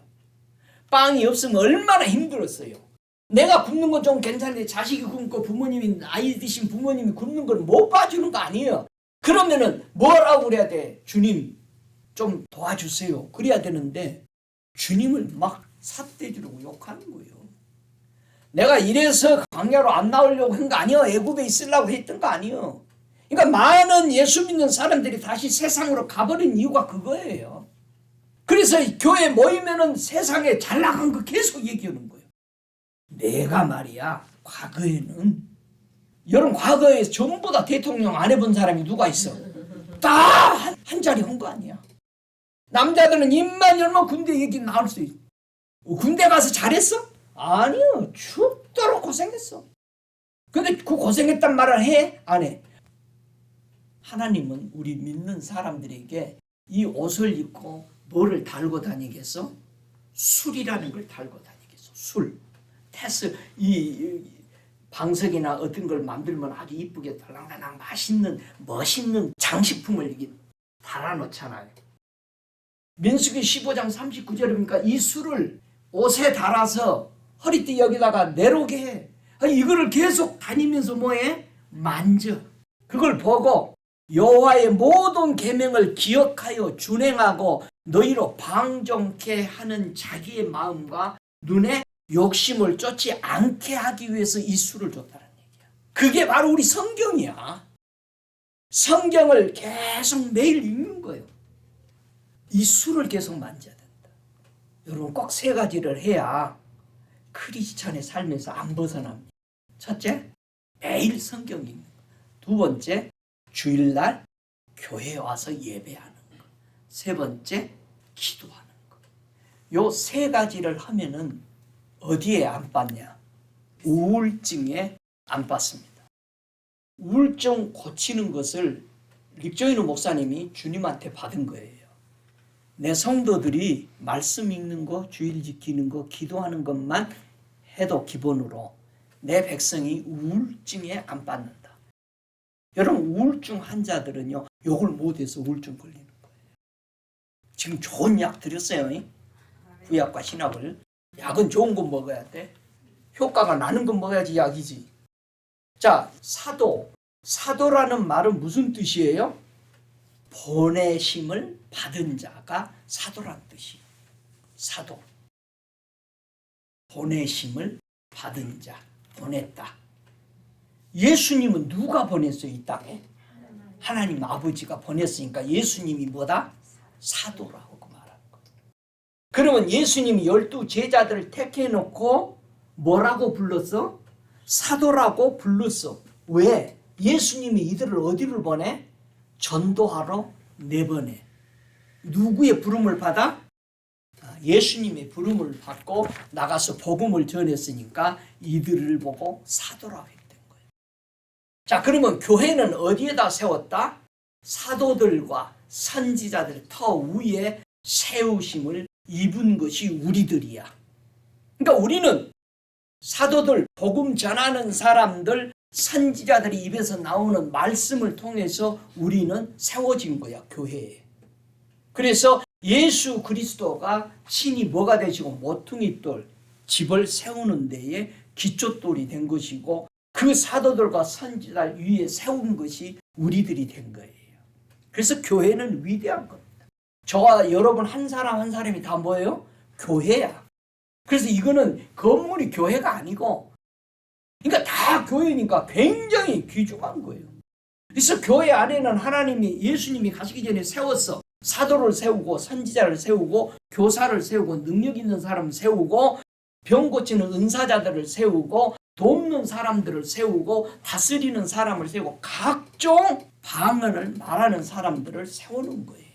빵이 없으면 얼마나 힘들었어요. 내가 굶는 건 좀 괜찮은데 자식이 굶고 부모님이 아이 드신 부모님이 굶는 건 못 봐주는 거 아니에요. 그러면은 뭐라고 그래야 돼? 주님 좀 도와주세요. 그래야 되는데 주님을 막 삿대지르고 욕하는 거예요. 내가 이래서 광야로 안 나오려고 한 거 아니에요. 애굽에 있으려고 했던 거 아니에요. 그러니까 많은 예수 믿는 사람들이 다시 세상으로 가버린 이유가 그거예요. 그래서 교회 모이면은 세상에 잘 나간 거 계속 얘기하는 거예요. 내가 말이야, 과거에는, 여러분 과거에 전부 다 대통령 안 해본 사람이 누가 있어? 다 한 자리 한 거 아니야. 남자들은 입만 열면 군대 얘기 나올 수 있어. 군대 가서 잘했어? 아니요. 죽도록 고생했어. 근데 그 고생했단 말을 해? 안 해? 하나님은 우리 믿는 사람들에게 이 옷을 입고 뭐를 달고 다니겠어? 술이라는 걸 달고 다니겠어. 술. 이 방석이나 어떤 걸 만들면 아주 이쁘게 달랑달랑 맛있는 멋있는 장식품을 이렇게 달아놓잖아요. 민수기 15장 39절에 보니까 이 술을 옷에 달아서 허리띠 여기다가 내려오게 해. 이거를 계속 다니면서 뭐해? 만져. 그걸 보고 여호와의 모든 계명을 기억하여 준행하고 너희로 방종케 하는 자기의 마음과 눈에 욕심을 쫓지 않게 하기 위해서 이 술을 줬다는 얘기야. 그게 바로 우리 성경이야. 성경을 계속 매일 읽는 거예요. 이 술을 계속 만져야 된다. 여러분 꼭 세 가지를 해야 크리스찬의 삶에서 안 벗어납니다. 첫째, 매일 성경 읽는 거. 두 번째, 주일날 교회에 와서 예배하는 거. 세 번째, 기도하는 거. 요 세 가지를 하면은 어디에 안 빠냐? 우울증에 안 빠집니다. 우울증 고치는 것을 릭조이누 목사님이 주님한테 받은 거예요. 내 성도들이 말씀 읽는 거, 주일 지키는 거, 기도하는 것만 해도 기본으로 내 백성이 우울증에 안 빠진다. 여러분 우울증 환자들은요, 욕을 못해서 우울증 걸리는 거예요. 지금 좋은 약 드렸어요. 구약과 신약을. 약은 좋은 거 먹어야 돼. 효과가 나는 거 먹어야지 약이지. 자, 사도라는 말은 무슨 뜻이에요? 보내심을 받은 자가 사도란 뜻이에요. 사도. 보내심을 받은 자. 보냈다. 예수님은 누가 보냈어요, 이 땅에? 하나님 아버지가 보냈으니까 예수님이 뭐다? 사도라고 그 말하는 거예요. 그러면 예수님이 12 제자들을 택해놓고 뭐라고 불렀어? 사도라고 불렀어. 왜? 예수님이 이들을 어디를 보내? 전도하러 내보내. 누구의 부름을 받아? 예수님의 부름을 받고 나가서 복음을 전했으니까 이들을 보고 사도라고 했던 거예요. 자, 그러면 교회는 어디에다 세웠다? 사도들과 선지자들 터 위에 세우심을 입은 것이 우리들이야. 그러니까 우리는 사도들, 복음 전하는 사람들, 선지자들이 입에서 나오는 말씀을 통해서 우리는 세워진 거야, 교회에. 그래서 예수 그리스도가 신이 뭐가 되시고 모퉁이돌, 집을 세우는 데에 기초돌이 된 것이고 그 사도들과 선지자 위에 세운 것이 우리들이 된 거예요. 그래서 교회는 위대한 겁니다. 저와 여러분 한 사람 한 사람이 다 뭐예요? 교회야. 그래서 이거는 건물이 교회가 아니고, 그러니까 다 교회니까 굉장히 귀중한 거예요. 그래서 교회 안에는 하나님이, 예수님이 가시기 전에 세웠어. 사도를 세우고 선지자를 세우고 교사를 세우고 능력 있는 사람을 세우고 병 고치는 은사자들을 세우고 돕는 사람들을 세우고 다스리는 사람을 세우고 각종 방언을 말하는 사람들을 세우는 거예요.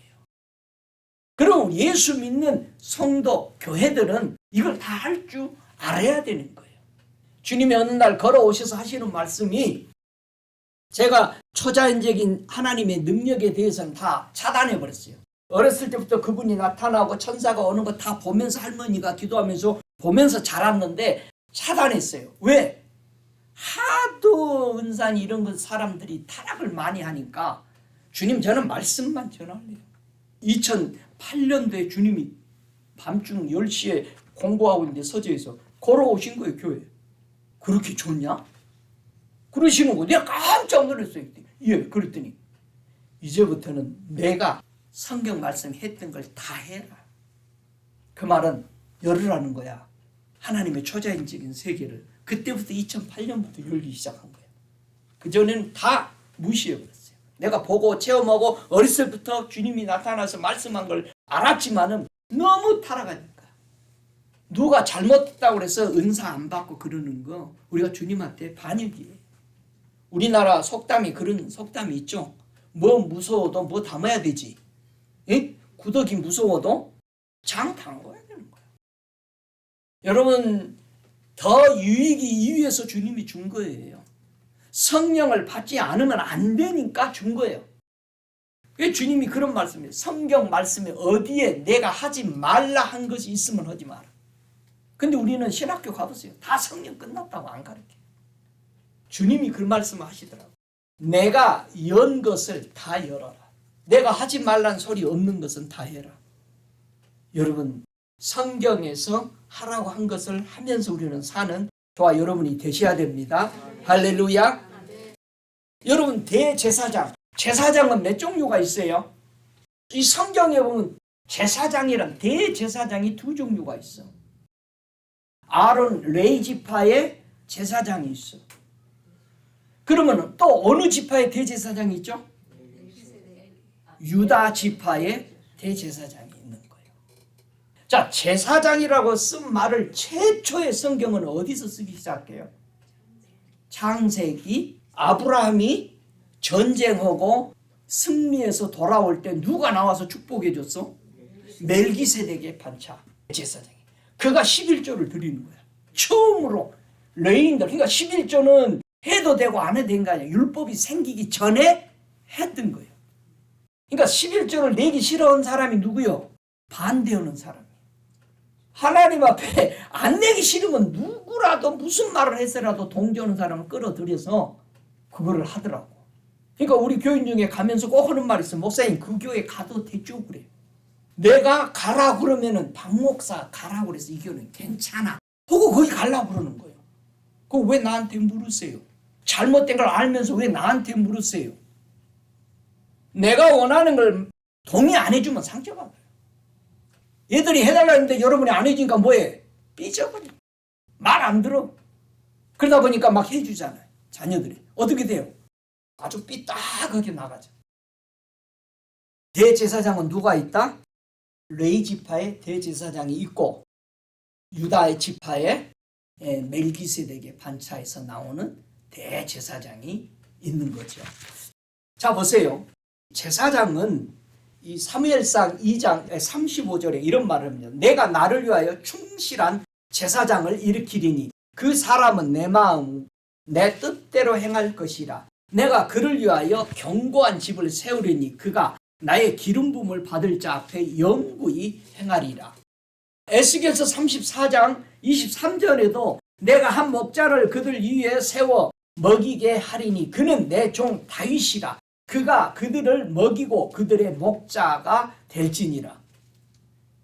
그럼 예수 믿는 성도, 교회들은 이걸 다 할 줄 알아야 되는 거예요. 주님이 어느 날 걸어오셔서 하시는 말씀이, 제가 초자연적인 하나님의 능력에 대해서는 다 차단해버렸어요. 어렸을 때부터 그분이 나타나고 천사가 오는 거 다 보면서 할머니가 기도하면서 보면서 자랐는데 차단했어요. 왜? 하도 은산 이런 것 사람들이 타락을 많이 하니까 주님 저는 말씀만 전할래요. 2008년도에 주님이 밤중 10시에 공부하고 있는데 서재에서 걸어오신 거예요, 교회. 그렇게 좋냐? 그러시는 거. 내가 깜짝 놀랐어요. 예, 그랬더니 이제부터는 내가 성경 말씀 했던 걸 다 해라. 그 말은 열으라는 거야. 하나님의 초자연적인 세계를. 그때부터 2008년부터 열기 시작한 거야. 그전에는 다 무시해버렸어요. 내가 보고 체험하고 어렸을 때부터 주님이 나타나서 말씀한 걸 알았지만은 너무 타락하니까. 누가 잘못했다고 해서 은사 안 받고 그러는 거 우리가 주님한테 반역이에요. 우리나라 속담이 그런 속담이 있죠. 뭐 무서워도 뭐 담아야 되지. 예? 구더기 무서워도 장 담궈야 되는 거야. 여러분, 더 유익이 이위해서 주님이 준 거예요. 성령을 받지 않으면 안 되니까 준 거예요. 왜 주님이 그런 말씀이에요? 성경 말씀에 어디에 내가 하지 말라 한 것이 있으면 하지 마라. 근데 우리는 신학교 가보세요. 다 성령 끝났다고 안 가르쳐요. 주님이 그 말씀을 하시더라고요. 내가 연 것을 다 열어라. 내가 하지 말란 소리 없는 것은 다 해라. 여러분, 성경에서 하라고 한 것을 하면서 우리는 사는 저와 여러분이 되셔야 됩니다. 할렐루야. 여러분, 대제사장. 제사장은 몇 종류가 있어요? 이 성경에 보면 제사장이란 대제사장이 두 종류가 있어. 아론 레위 지파의 제사장이 있어. 그러면 또 어느 지파의 대제사장이 있죠? 유다 지파의 대제사장이 있는 거예요. 자, 제사장이라고 쓴 말을 최초의 성경은 어디서 쓰기 시작해요? 창세기. 아브라함이 전쟁하고 승리해서 돌아올 때 누가 나와서 축복해 줬어? 멜기세덱의 반차 제사장이. 그가 11조를 드리는 거야. 처음으로 레위인들. 그러니까 11조는 해도 되고 안 해도 되는 거 아니야. 율법이 생기기 전에 했던 거예요. 그러니까 11조를 내기 싫어하는 사람이 누구요? 반대하는 사람이에요. 하나님 앞에 안 내기 싫으면 누구라도 무슨 말을 해서라도 동조하는 사람을 끌어들여서 그거를 하더라고. 그러니까 우리 교인 중에 가면서 꼭 하는 말이 있어요. 목사님, 그 교회 가도 되죠? 그래. 내가 가라 그러면은 박 목사 가라 그래서 이 교회는 괜찮아. 하고 거기 가려고 그러는 거예요. 그거 왜 나한테 물으세요? 잘못된 걸 알면서 왜 나한테 물으세요? 내가 원하는 걸 동의 안 해주면 상처받아요. 얘들이 해달라는데 여러분이 안 해주니까 뭐해? 삐져버려. 말 안 들어. 그러다 보니까 막 해주잖아요. 자녀들이. 어떻게 돼요? 아주 삐딱하게 나가죠. 대제사장은 누가 있다? 레위 지파의 대제사장이 있고 유다의 지파의 멜기세덱의 반차에서 나오는 대제사장이 있는 거죠. 자, 보세요. 제사장은 이 사무엘상 2장 35절에 이런 말을 합니다. 내가 나를 위하여 충실한 제사장을 일으키리니 그 사람은 내 마음 내 뜻대로 행할 것이라. 내가 그를 위하여 견고한 집을 세우리니 그가 나의 기름 부음을 받을 자 앞에 영구히 행하리라. 에스겔서 34장 23절에도 내가 한 목자를 그들 위에 세워 먹이게 하리니 그는 내 종 다윗이라. 그가 그들을 먹이고 그들의 목자가 될지니라.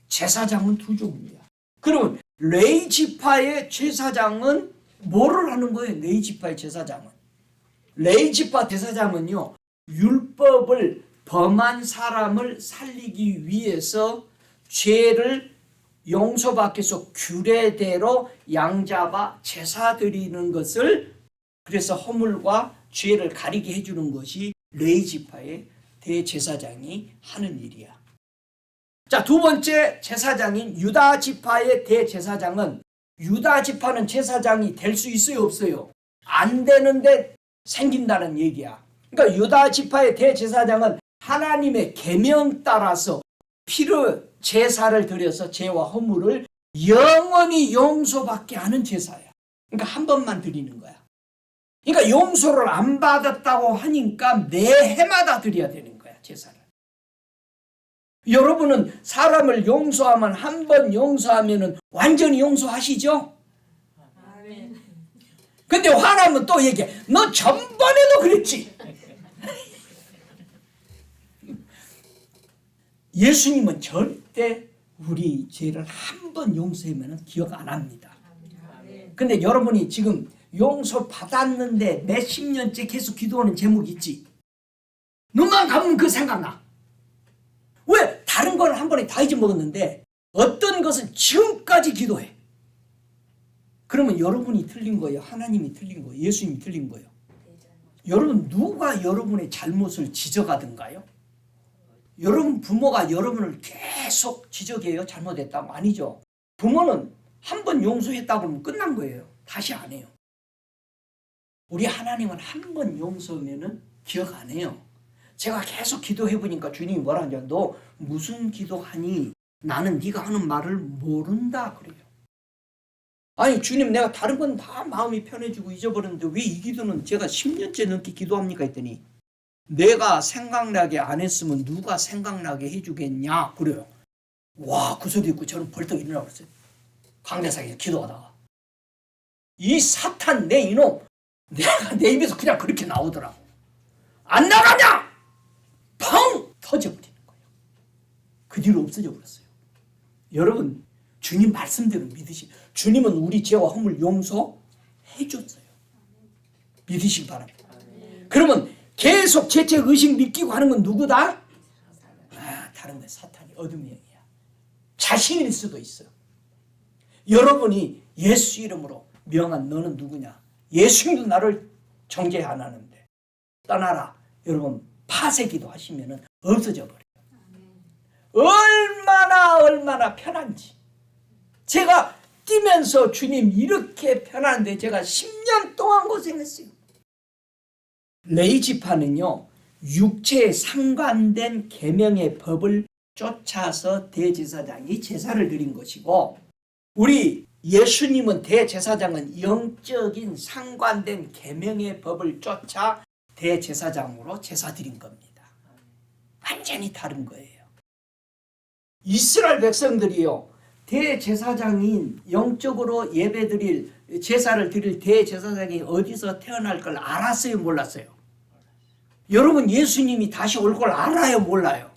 제사장은 두 종류야. 그러면 레위 지파의 제사장은 뭐를 하는 거예요? 레위 지파의 제사장은. 레위 지파 제사장은요, 율법을 범한 사람을 살리기 위해서 죄를 용서받기 위해서 규례대로 양잡아 제사 드리는 것을, 그래서 허물과 죄를 가리게 해주는 것이 레위 지파의 대제사장이 하는 일이야. 자, 두 번째 제사장인 유다 지파의 대제사장은, 유다 지파는 제사장이 될 수 있어요, 없어요? 안 되는데 생긴다는 얘기야. 그러니까 유다 지파의 대제사장은 하나님의 계명 따라서 피로 제사를 드려서 죄와 허물을 영원히 용서받게 하는 제사야. 그러니까 한 번만 드리는 거야. 그러니까 용서를 안 받았다고 하니까 매 해마다 드려야 되는 거야, 제사를. 여러분은 사람을 용서하면, 한 번 용서하면은 완전히 용서하시죠? 아멘. 근데 화나면 또 얘기해. 너 전번에도 그랬지. 예수님은 절대 우리 죄를 한 번 용서하면 기억 안 합니다. 근데 여러분이 지금 용서 받았는데 몇십 년째 계속 기도하는 제목 있지? 눈만 감으면 그 생각나. 왜? 다른 걸 한 번에 다 잊어먹었는데 어떤 것은 지금까지 기도해. 그러면 여러분이 틀린 거예요? 하나님이 틀린 거예요? 예수님이 틀린 거예요? 여러분, 누가 여러분의 잘못을 지적하든가요? 여러분 부모가 여러분을 계속 지적해요? 잘못했다고? 아니죠. 부모는 한 번 용서했다고 그러면 끝난 거예요. 다시 안 해요. 우리 하나님은 한 번 용서하면 기억 안 해요. 제가 계속 기도해 보니까 주님이 뭐라 하냐, 너 무슨 기도하니? 나는 네가 하는 말을 모른다 그래요. 아니 주님, 내가 다른 건 다 마음이 편해지고 잊어버렸는데 왜 이 기도는 제가 10년째 넘게 기도합니까 했더니 내가 생각나게 안 했으면 누가 생각나게 해주겠냐 그래요. 와, 그 소리 듣고 저는 벌떡 일어나고 그랬어요. 강대상에서 기도하다가 이 사탄 내 이놈, 내가 내 입에서 그냥 그렇게 나오더라고. 안 나가냐? 펑 터져버리는 거예요. 그 뒤로 없어져 버렸어요. 여러분, 주님 말씀대로 믿으시. 주님은 우리 죄와 허물 용서해 줬어요. 믿으시기 바랍니다. 그러면 계속 죄책 의식 느끼고 하는 건 누구다? 다른 건 사탄이, 어둠의 영이야. 자신일 수도 있어. 여러분이 예수 이름으로 명한 너는 누구냐? 예수님도 나를 정죄 안 하는데 떠나라. 여러분 파쇄기도 하시면 없어져 버려요. 얼마나 편한지. 제가 뛰면서 주님 이렇게 편한데 제가 10년 동안 고생했어요. 레위지파는요, 육체에 상관된 계명의 법을 쫓아서 대제사장이 제사를 드린 것이고, 우리 예수님은 대제사장은 영적인 상관된 계명의 법을 쫓아 대제사장으로 제사 드린 겁니다. 완전히 다른 거예요. 이스라엘 백성들이요, 대제사장인 영적으로 예배드릴 제사를 드릴 대제사장이 어디서 태어날 걸 알았어요, 몰랐어요? 여러분, 예수님이 다시 올 걸 알아요, 몰라요?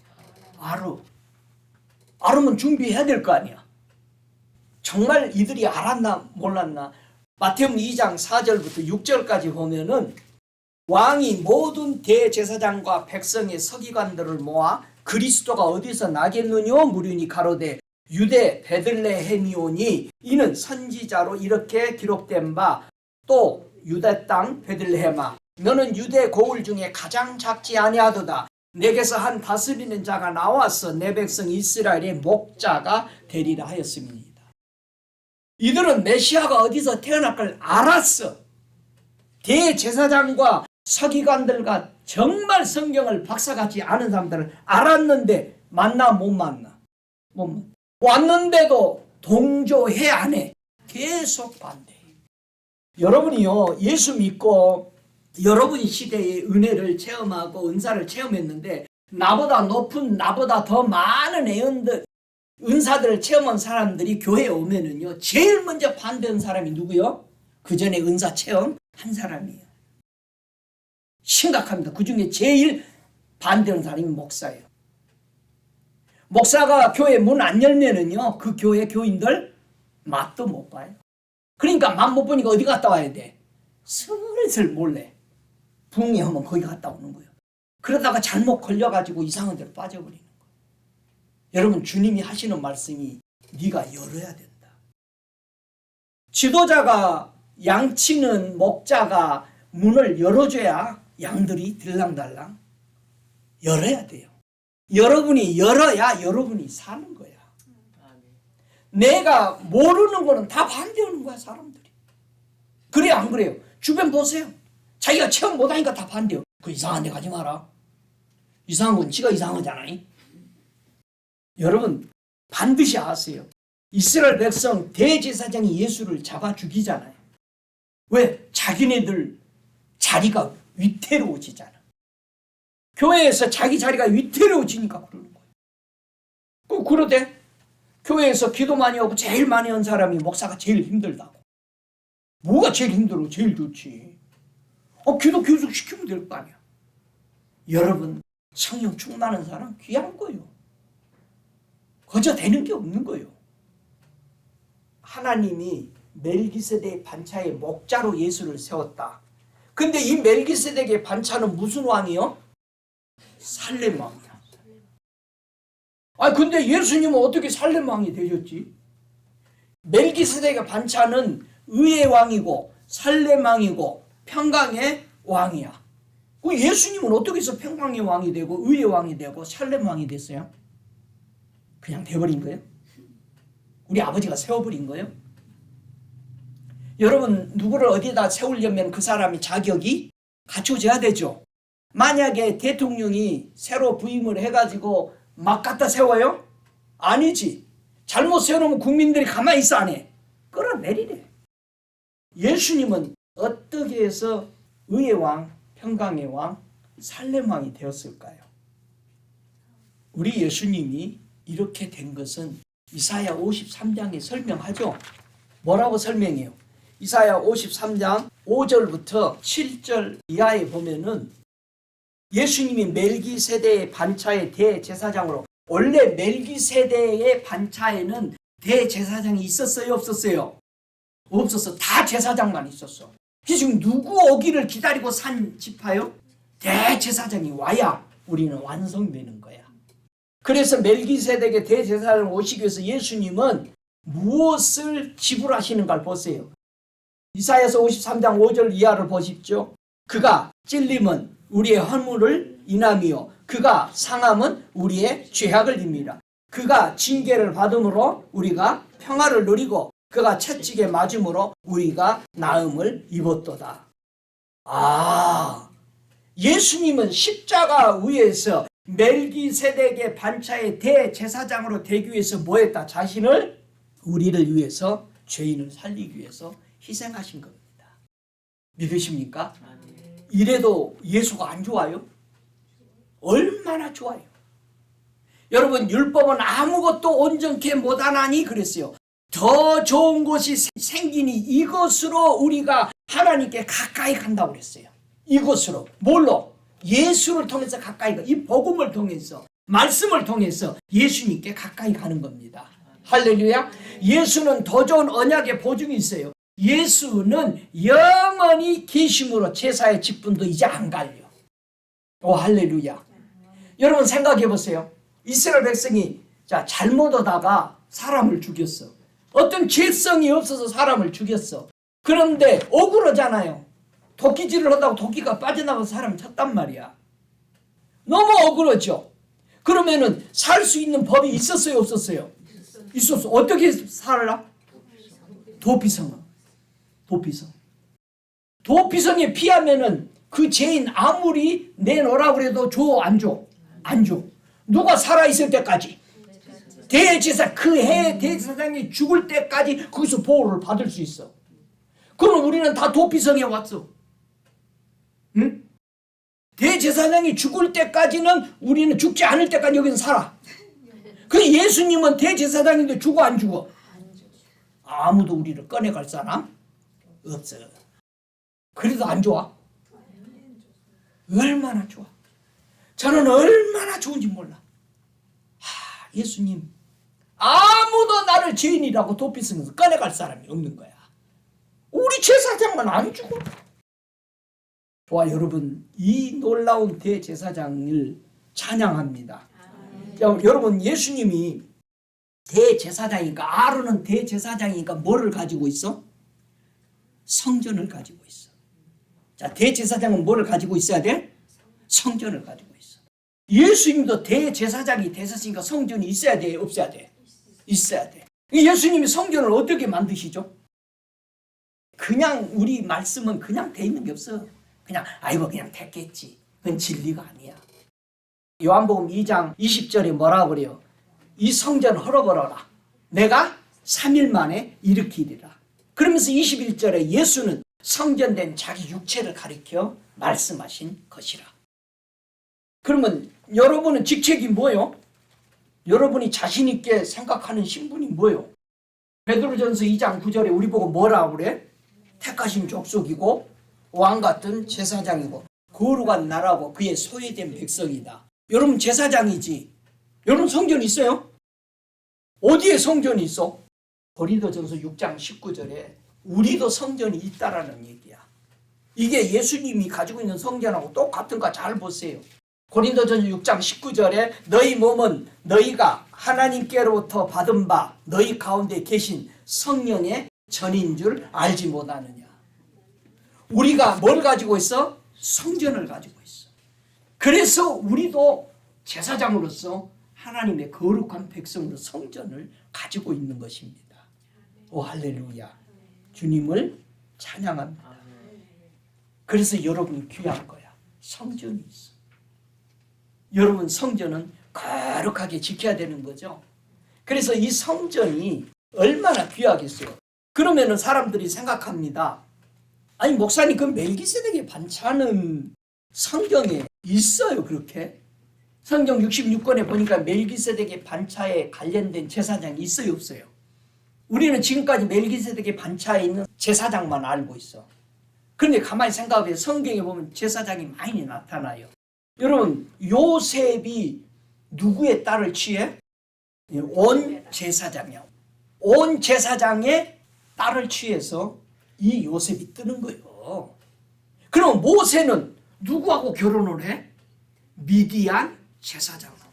알으면 준비해야 될 거 아니야. 정말 이들이 알았나 몰랐나? 마태복음 2장 4절부터 6절까지 보면은 왕이 모든 대제사장과 백성의 서기관들을 모아 그리스도가 어디서 나겠느뇨 물으니 가로되 유대 베들레헴이오니 이는 선지자로 이렇게 기록된 바 또 유대 땅 베들레헴아 너는 유대 고을 중에 가장 작지 아니하도다. 내게서 한 다스리는 자가 나와서 내 백성 이스라엘의 목자가 되리라 하였습니다. 이들은 메시아가 어디서 태어날 걸 알았어. 대제사장과 서기관들과 정말 성경을 박사같이 아는 사람들을 알았는데 만나 못 만나. 못 만나. 왔는데도 동조해 안 해. 계속 반대해. 여러분이요, 예수 믿고 여러분 시대의 은혜를 체험하고 은사를 체험했는데 나보다 높은, 나보다 더 많은 애언들, 은사들을 체험한 사람들이 교회에 오면은요, 제일 먼저 반대한 사람이 누구요? 그 전에 은사 체험 한 사람이에요. 심각합니다. 그 중에 제일 반대하는 사람이 목사예요. 목사가 교회 문 안 열면은요, 그 교회 교인들 맛도 못 봐요. 그러니까 맛 못 보니까 어디 갔다 와야 돼? 슬슬 몰래 붕괴하면 거기 갔다 오는 거예요. 그러다가 잘못 걸려가지고 이상한 데로 빠져버리는 거예요. 여러분, 주님이 하시는 말씀이 네가 열어야 된다. 지도자가 양치는 목자가 문을 열어줘야 양들이 들랑달랑 열어야 돼요. 여러분이 열어야 여러분이 사는 거야. 내가 모르는 거는 다 반대하는 거야, 사람들이. 그래요, 안 그래요? 주변 보세요. 자기가 체험 못하니까 다 반대요. 그 이상한 데 가지 마라. 이상한 건 지가 이상하잖아. 여러분, 반드시 아세요. 이스라엘 백성 대제사장이 예수를 잡아 죽이잖아요. 왜? 자기네들 자리가 위태로워지잖아. 교회에서 자기 자리가 위태로워지니까 그러는 거예요. 그러대? 교회에서 기도 많이 하고 제일 많이 한 사람이 목사가 제일 힘들다고. 뭐가 제일 힘들어? 제일 좋지. 기도 계속 시키면 될 거 아니야. 여러분, 성령 충만한 사람 귀한 거예요. 거저 되는 게 없는 거예요. 하나님이 멜기세덱 반차의 목자로 예수를 세웠다. 근데 이 멜기세덱의 반차는 무슨 왕이요? 살렘 왕이야. 근데 예수님은 어떻게 살렘 왕이 되셨지? 멜기세덱의 반차는 의의 왕이고 살렘 왕이고 평강의 왕이야. 그 예수님은 어떻게 해서 평강의 왕이 되고 의의 왕이 되고 살렘 왕이 됐어요? 그냥 돼버린 거예요? 우리 아버지가 세워버린 거예요? 여러분, 누구를 어디다 세우려면 그 사람이 자격이 갖춰져야 되죠. 만약에 대통령이 새로 부임을 해가지고 막 갖다 세워요? 아니지. 잘못 세워놓으면 국민들이 가만히 있어 안 해? 끌어내리래. 예수님은 어떻게 해서 의의 왕, 평강의 왕, 살렘 왕이 되었을까요? 우리 예수님이 이렇게 된 것은 이사야 53장에 설명하죠. 뭐라고 설명해요? 이사야 53장 5절부터 7절 이하에 보면은 예수님이 멜기세덱의 반차의 대제사장으로, 원래 멜기세덱의 반차에는 대제사장이 있었어요, 없었어요? 없었어. 다 제사장만 있었어. 지금 누구 오기를 기다리고 산 지파요? 대제사장이 와야 우리는 완성되는 거야. 그래서 멜기세덱의 대제사장 오시기 위해서 예수님은 무엇을 지불하시는가를 보세요. 이사야서 53장 5절 이하를 보십시오. 그가 찔림은 우리의 허물을 인함이요 그가 상함은 우리의 죄악을 입니다. 그가 징계를 받음으로 우리가 평화를 누리고 그가 채찍에 맞음으로 우리가 나음을 입었도다. 예수님은 십자가 위에서 멜기세덱의 반차의 대제사장으로 되기 위해서 뭐 했다? 자신을 우리를 위해서, 죄인을 살리기 위해서 희생하신 겁니다. 믿으십니까? 이래도 예수가 안 좋아요? 얼마나 좋아요. 여러분, 율법은 아무것도 온전케 못하나니 그랬어요. 더 좋은 것이 생기니 이것으로 우리가 하나님께 가까이 간다고 그랬어요. 이것으로. 뭘로? 예수를 통해서 가까이 가. 이 복음을 통해서, 말씀을 통해서 예수님께 가까이 가는 겁니다. 할렐루야. 예수는 더 좋은 언약의 보증이 있어요. 예수는 영원히 계심으로 제사의 직분도 이제 안 갈려. 할렐루야. 여러분 생각해 보세요. 이스라엘 백성이 잘못 오다가 사람을 죽였어. 어떤 죄성이 없어서 사람을 죽였어. 그런데 억울하잖아요. 도끼질을 하다가 도끼가 빠져나가서 사람을 쳤단 말이야. 너무 억울하죠. 그러면은 살 수 있는 법이 있었어요, 없었어요? 있었어. 어떻게 살라? 도피성. 도피성에 피하면은 그 죄인 아무리 내놓으라고 해도 줘, 안 줘? 안 줘. 누가 살아있을 때까지. 대제사, 그 해 대제사장이 죽을 때까지 거기서 보호를 받을 수 있어. 그럼 우리는 다 도피성에 왔어. 응? 대제사장이 죽을 때까지는 우리는 죽지 않을 때까지 여기서 살아. 그 예수님은 대제사장인데 죽어 안 죽어? 아무도 우리를 꺼내갈 사람 없어. 그래도 안 좋아? 얼마나 좋아. 저는 얼마나 좋은지 몰라. 예수님, 아무도 나를 죄인이라고 도피성에서 꺼내갈 사람이 없는 거야. 우리 제사장만 안 죽어. 좋아, 여러분, 이 놀라운 대제사장을 찬양합니다. 여러분, 예수님이 대제사장이니까, 아론은 대제사장이니까 뭐를 가지고 있어? 성전을 가지고 있어. 자, 대제사장은 뭐를 가지고 있어야 돼? 성전을 가지고 있어. 예수님도 대제사장이 되셨으니까 성전이 있어야 돼, 없어야 돼? 있어야 돼. 예수님이 성전을 어떻게 만드시죠? 그냥 우리 말씀은 그냥 돼 있는 게 없어. 그냥 그냥 됐겠지. 그건 진리가 아니야. 요한복음 2장 20절에 뭐라고 그래요? 이 성전 헐어버려라. 내가 3일 만에 일으키리라. 그러면서 21절에 예수는 성전된 자기 육체를 가리켜 말씀하신 것이라. 그러면 여러분은 직책이 뭐예요? 여러분이 자신 있게 생각하는 신분이 뭐예요? 베드로전서 2장 9절에 우리 보고 뭐라고 그래? 택하신 족속이고 왕 같은 제사장이고 거룩한 나라고 그의 소유된 백성이다. 여러분 제사장이지. 여러분 성전 있어요? 어디에 성전이 있어? 고린도전서 6장 19절에 우리도 성전이 있다라는 얘기야. 이게 예수님이 가지고 있는 성전하고 똑같은가 잘 보세요. 고린도전서 6장 19절에 너희 몸은 너희가 하나님께로부터 받은 바 너희 가운데 계신 성령의 전인 줄 알지 못하느냐. 우리가 뭘 가지고 있어? 성전을 가지고 있어. 그래서 우리도 제사장으로서 하나님의 거룩한 백성으로 성전을 가지고 있는 것입니다. 오 할렐루야. 주님을 찬양합니다. 그래서 여러분 귀한 거야. 성전이 있어. 여러분 성전은 거룩하게 지켜야 되는 거죠. 그래서 이 성전이 얼마나 귀하겠어요. 그러면은 사람들이 생각합니다. 아니 목사님 그 멜기세덱의 반차는 성경에 있어요 그렇게? 성경 66권에 보니까 멜기세덱의 반차에 관련된 제사장이 있어요 없어요? 우리는 지금까지 멜기세덱의 반차에 있는 제사장만 알고 있어. 그런데 가만히 생각해 성경에 보면 제사장이 많이 나타나요. 여러분 요셉이 누구의 딸을 취해? 온 제사장이야. 온 제사장의 딸을 취해서 이 요셉이 뜨는 거예요. 그럼 모세는 누구하고 결혼을 해? 미디안 제사장하고.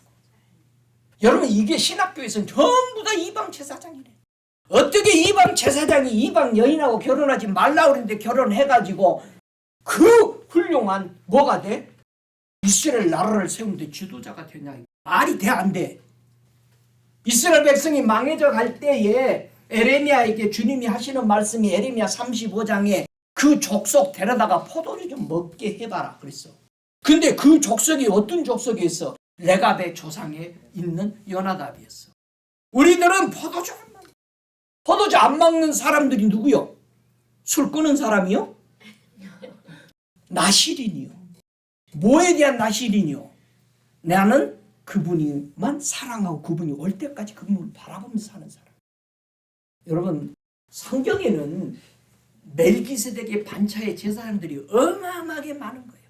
여러분 이게 신학교에서는 전부 다 이방 제사장이래. 어떻게 이방 제사장이 이방 여인하고 결혼하지 말라 그러는데 결혼해가지고 그 훌륭한 뭐가 돼? 이스라엘 나라를 세우는데 지도자가 되냐. 말이 돼 안 돼? 이스라엘 백성이 망해져 갈 때에 에레미야에게 주님이 하시는 말씀이 에레미야 35장에 그 족속 데려다가 포도주 좀 먹게 해봐라 그랬어. 근데 그 족속이 어떤 족속이었어? 레갑의 조상에 있는 요나답이었어. 우리들은 포도주 안 먹는 사람들이 누구요? 술 끊은 사람이요? 나실인이요. 뭐에 대한 나실인이요? 나는 그분이만 사랑하고 그분이 올 때까지 그분을 바라보면서 사는 사람. 여러분 성경에는 멜기세덱의 반차의 제사장들이 어마어마하게 많은 거예요.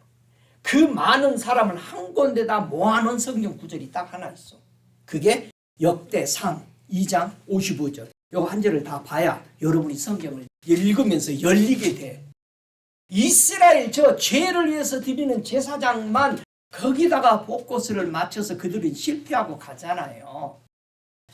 그 많은 사람을 한 군데다 모아놓은 성경 구절이 딱 하나 있어. 그게 역대상 2장 55절. 요거 한 절을 다 봐야 여러분이 성경을 읽으면서 열리게 돼. 이스라엘 저 죄를 위해서 드리는 제사장만 거기다가 복고스를 맞춰서 그들은 실패하고 가잖아요.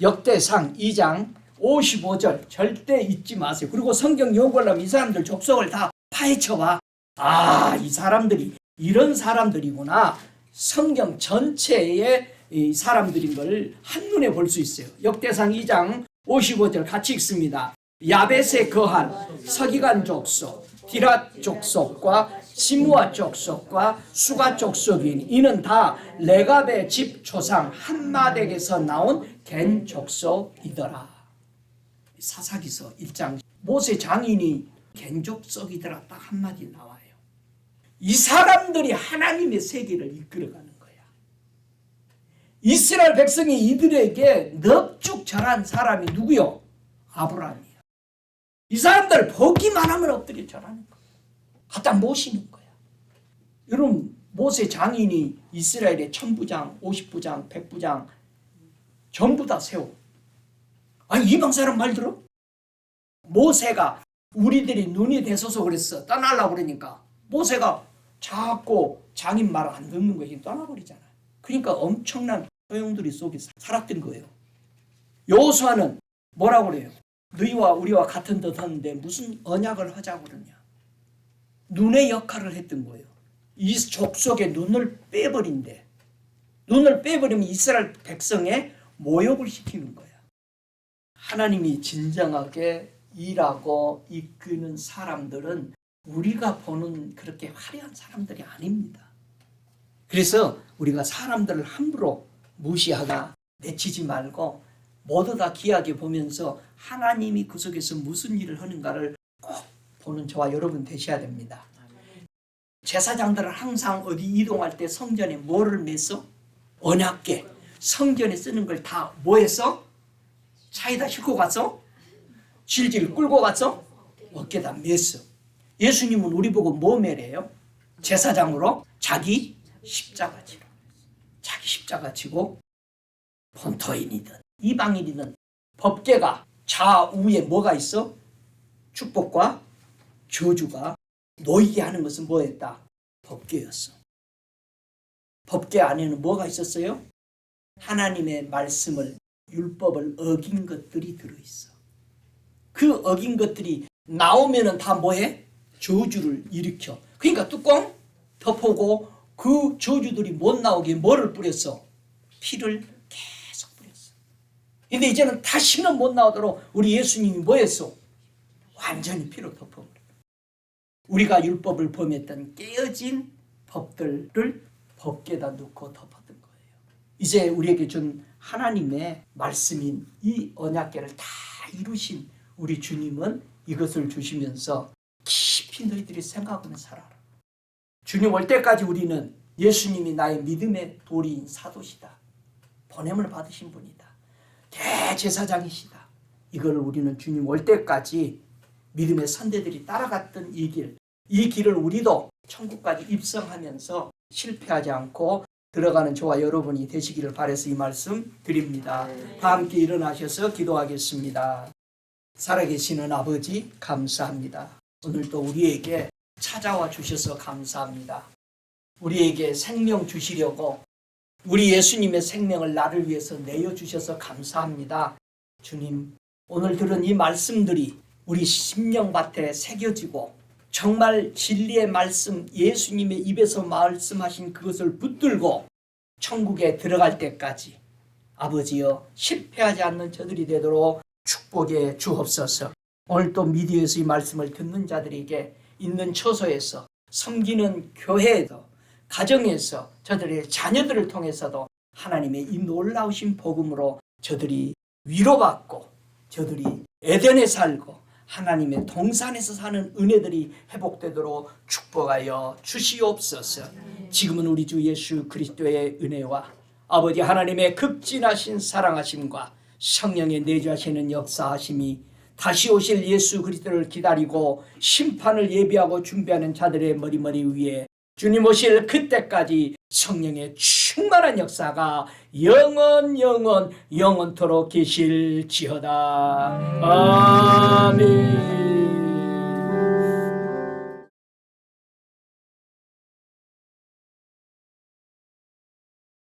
역대상 2장 55절 절대 잊지 마세요. 그리고 성경 요구를 하면 이 사람들 족속을 다 파헤쳐봐. 아, 이 사람들이 이런 사람들이구나. 성경 전체의 이 사람들인 걸 한눈에 볼 수 있어요. 역대상 2장 55절 같이 읽습니다. 야벳에 거한 서기관 족속, 디랏 족속과 시므아 족속과 수가 족속인 이는 다 레갑의 집 조상 한마덱에서 나온 겐 족속이더라. 사사기서 1장 모세 장인이 겐 족속이더라 딱 한마디 나와요. 이 사람들이 하나님의 세계를 이끌어가는 거야. 이스라엘 백성이 이들에게 넙죽 절한 사람이 누구요? 아브라함이야. 이 사람들 보기만 하면 엎드려 절하는 거야. 갖다 모시는 거야. 여러분 모세 장인이 이스라엘의 1000부장, 50부장, 100부장 전부 다 세워. 아니 이방 사람 말 들어? 모세가 우리들이 눈이 대서서 그랬어. 떠나려고 그러니까 모세가 자꾸 장인 말 안 듣는 거지 떠나버리잖아. 그러니까 엄청난 소용돌이 속에 살았던 거예요. 여호수아는 뭐라고 그래요? 너희와 우리와 같은 듯 하는데 무슨 언약을 하자고 그러냐. 눈의 역할을 했던 거예요. 이 족속의 눈을 빼버린대. 눈을 빼버리면 이스라엘 백성의 모욕을 시키는 거야. 하나님이 진정하게 일하고 이끄는 사람들은 우리가 보는 그렇게 화려한 사람들이 아닙니다. 그래서 우리가 사람들을 함부로 무시하거나 내치지 말고 모두 다 귀하게 보면서 하나님이 그 속에서 무슨 일을 하는가를 꼭 보는 저와 여러분 되셔야 됩니다. 제사장들은 항상 어디 이동할 때 성전에 뭐를 맸어? 언약궤. 성전에 쓰는 걸 다 뭐 했어? 차에다 싣고 갔어? 질질 끌고 갔어? 어깨다 맸어. 예수님은 우리 보고 뭐 매래요? 제사장으로 자기 십자가 지라. 자기 십자가 지고 본토인이든 이방인이든 법궤가 좌우에 뭐가 있어? 축복과 저주가 놓이게 하는 것은 뭐였다? 법궤였어. 법궤 안에는 뭐가 있었어요? 하나님의 말씀을, 율법을 어긴 것들이 들어있어. 그 어긴 것들이 나오면은 다 뭐해? 저주를 일으켜. 그러니까 뚜껑 덮고 그 저주들이 못 나오게 뭐를 뿌렸어? 피를 계속 뿌렸어. 근데 이제는 다시는 못 나오도록 우리 예수님이 뭐 했어? 완전히 피로 덮어버려. 우리가 율법을 범했던 깨어진 법들을 법궤에다 넣고 덮었던 거예요. 이제 우리에게 준 하나님의 말씀인 이 언약궤를 다 이루신 우리 주님은 이것을 주시면서 깊이 너희들이 생각하며 살아라. 주님 올 때까지 우리는 예수님이 나의 믿음의 도리인 사도시다. 보냄을 받으신 분이다. 대제사장이시다. 이걸 우리는 주님 올 때까지 믿음의 선대들이 따라갔던 이 길을 우리도 천국까지 입성하면서 실패하지 않고 들어가는 저와 여러분이 되시기를 바라서 이 말씀 드립니다. 다 함께 일어나셔서 기도하겠습니다. 살아계시는 아버지 감사합니다. 오늘도 우리에게 찾아와 주셔서 감사합니다. 우리에게 생명 주시려고 우리 예수님의 생명을 나를 위해서 내어주셔서 감사합니다. 주님, 오늘 들은 이 말씀들이 우리 심령밭에 새겨지고 정말 진리의 말씀, 예수님의 입에서 말씀하신 그것을 붙들고 천국에 들어갈 때까지 아버지여 실패하지 않는 저들이 되도록 축복해 주옵소서. 오늘 또 미디어에서 이 말씀을 듣는 자들에게 있는 처소에서 섬기는 교회에서 가정에서 저들의 자녀들을 통해서도 하나님의 이 놀라우신 복음으로 저들이 위로받고 저들이 에덴에 살고 하나님의 동산에서 사는 은혜들이 회복되도록 축복하여 주시옵소서. 지금은 우리 주 예수 그리스도의 은혜와 아버지 하나님의 극진하신 사랑하심과 성령의 내주하시는 역사하심이 다시 오실 예수 그리스도를 기다리고 심판을 예비하고 준비하는 자들의 머리머리 위에 주님 오실 그때까지 성령의 충만한 역사가 영원토록 계실지어다. 아멘.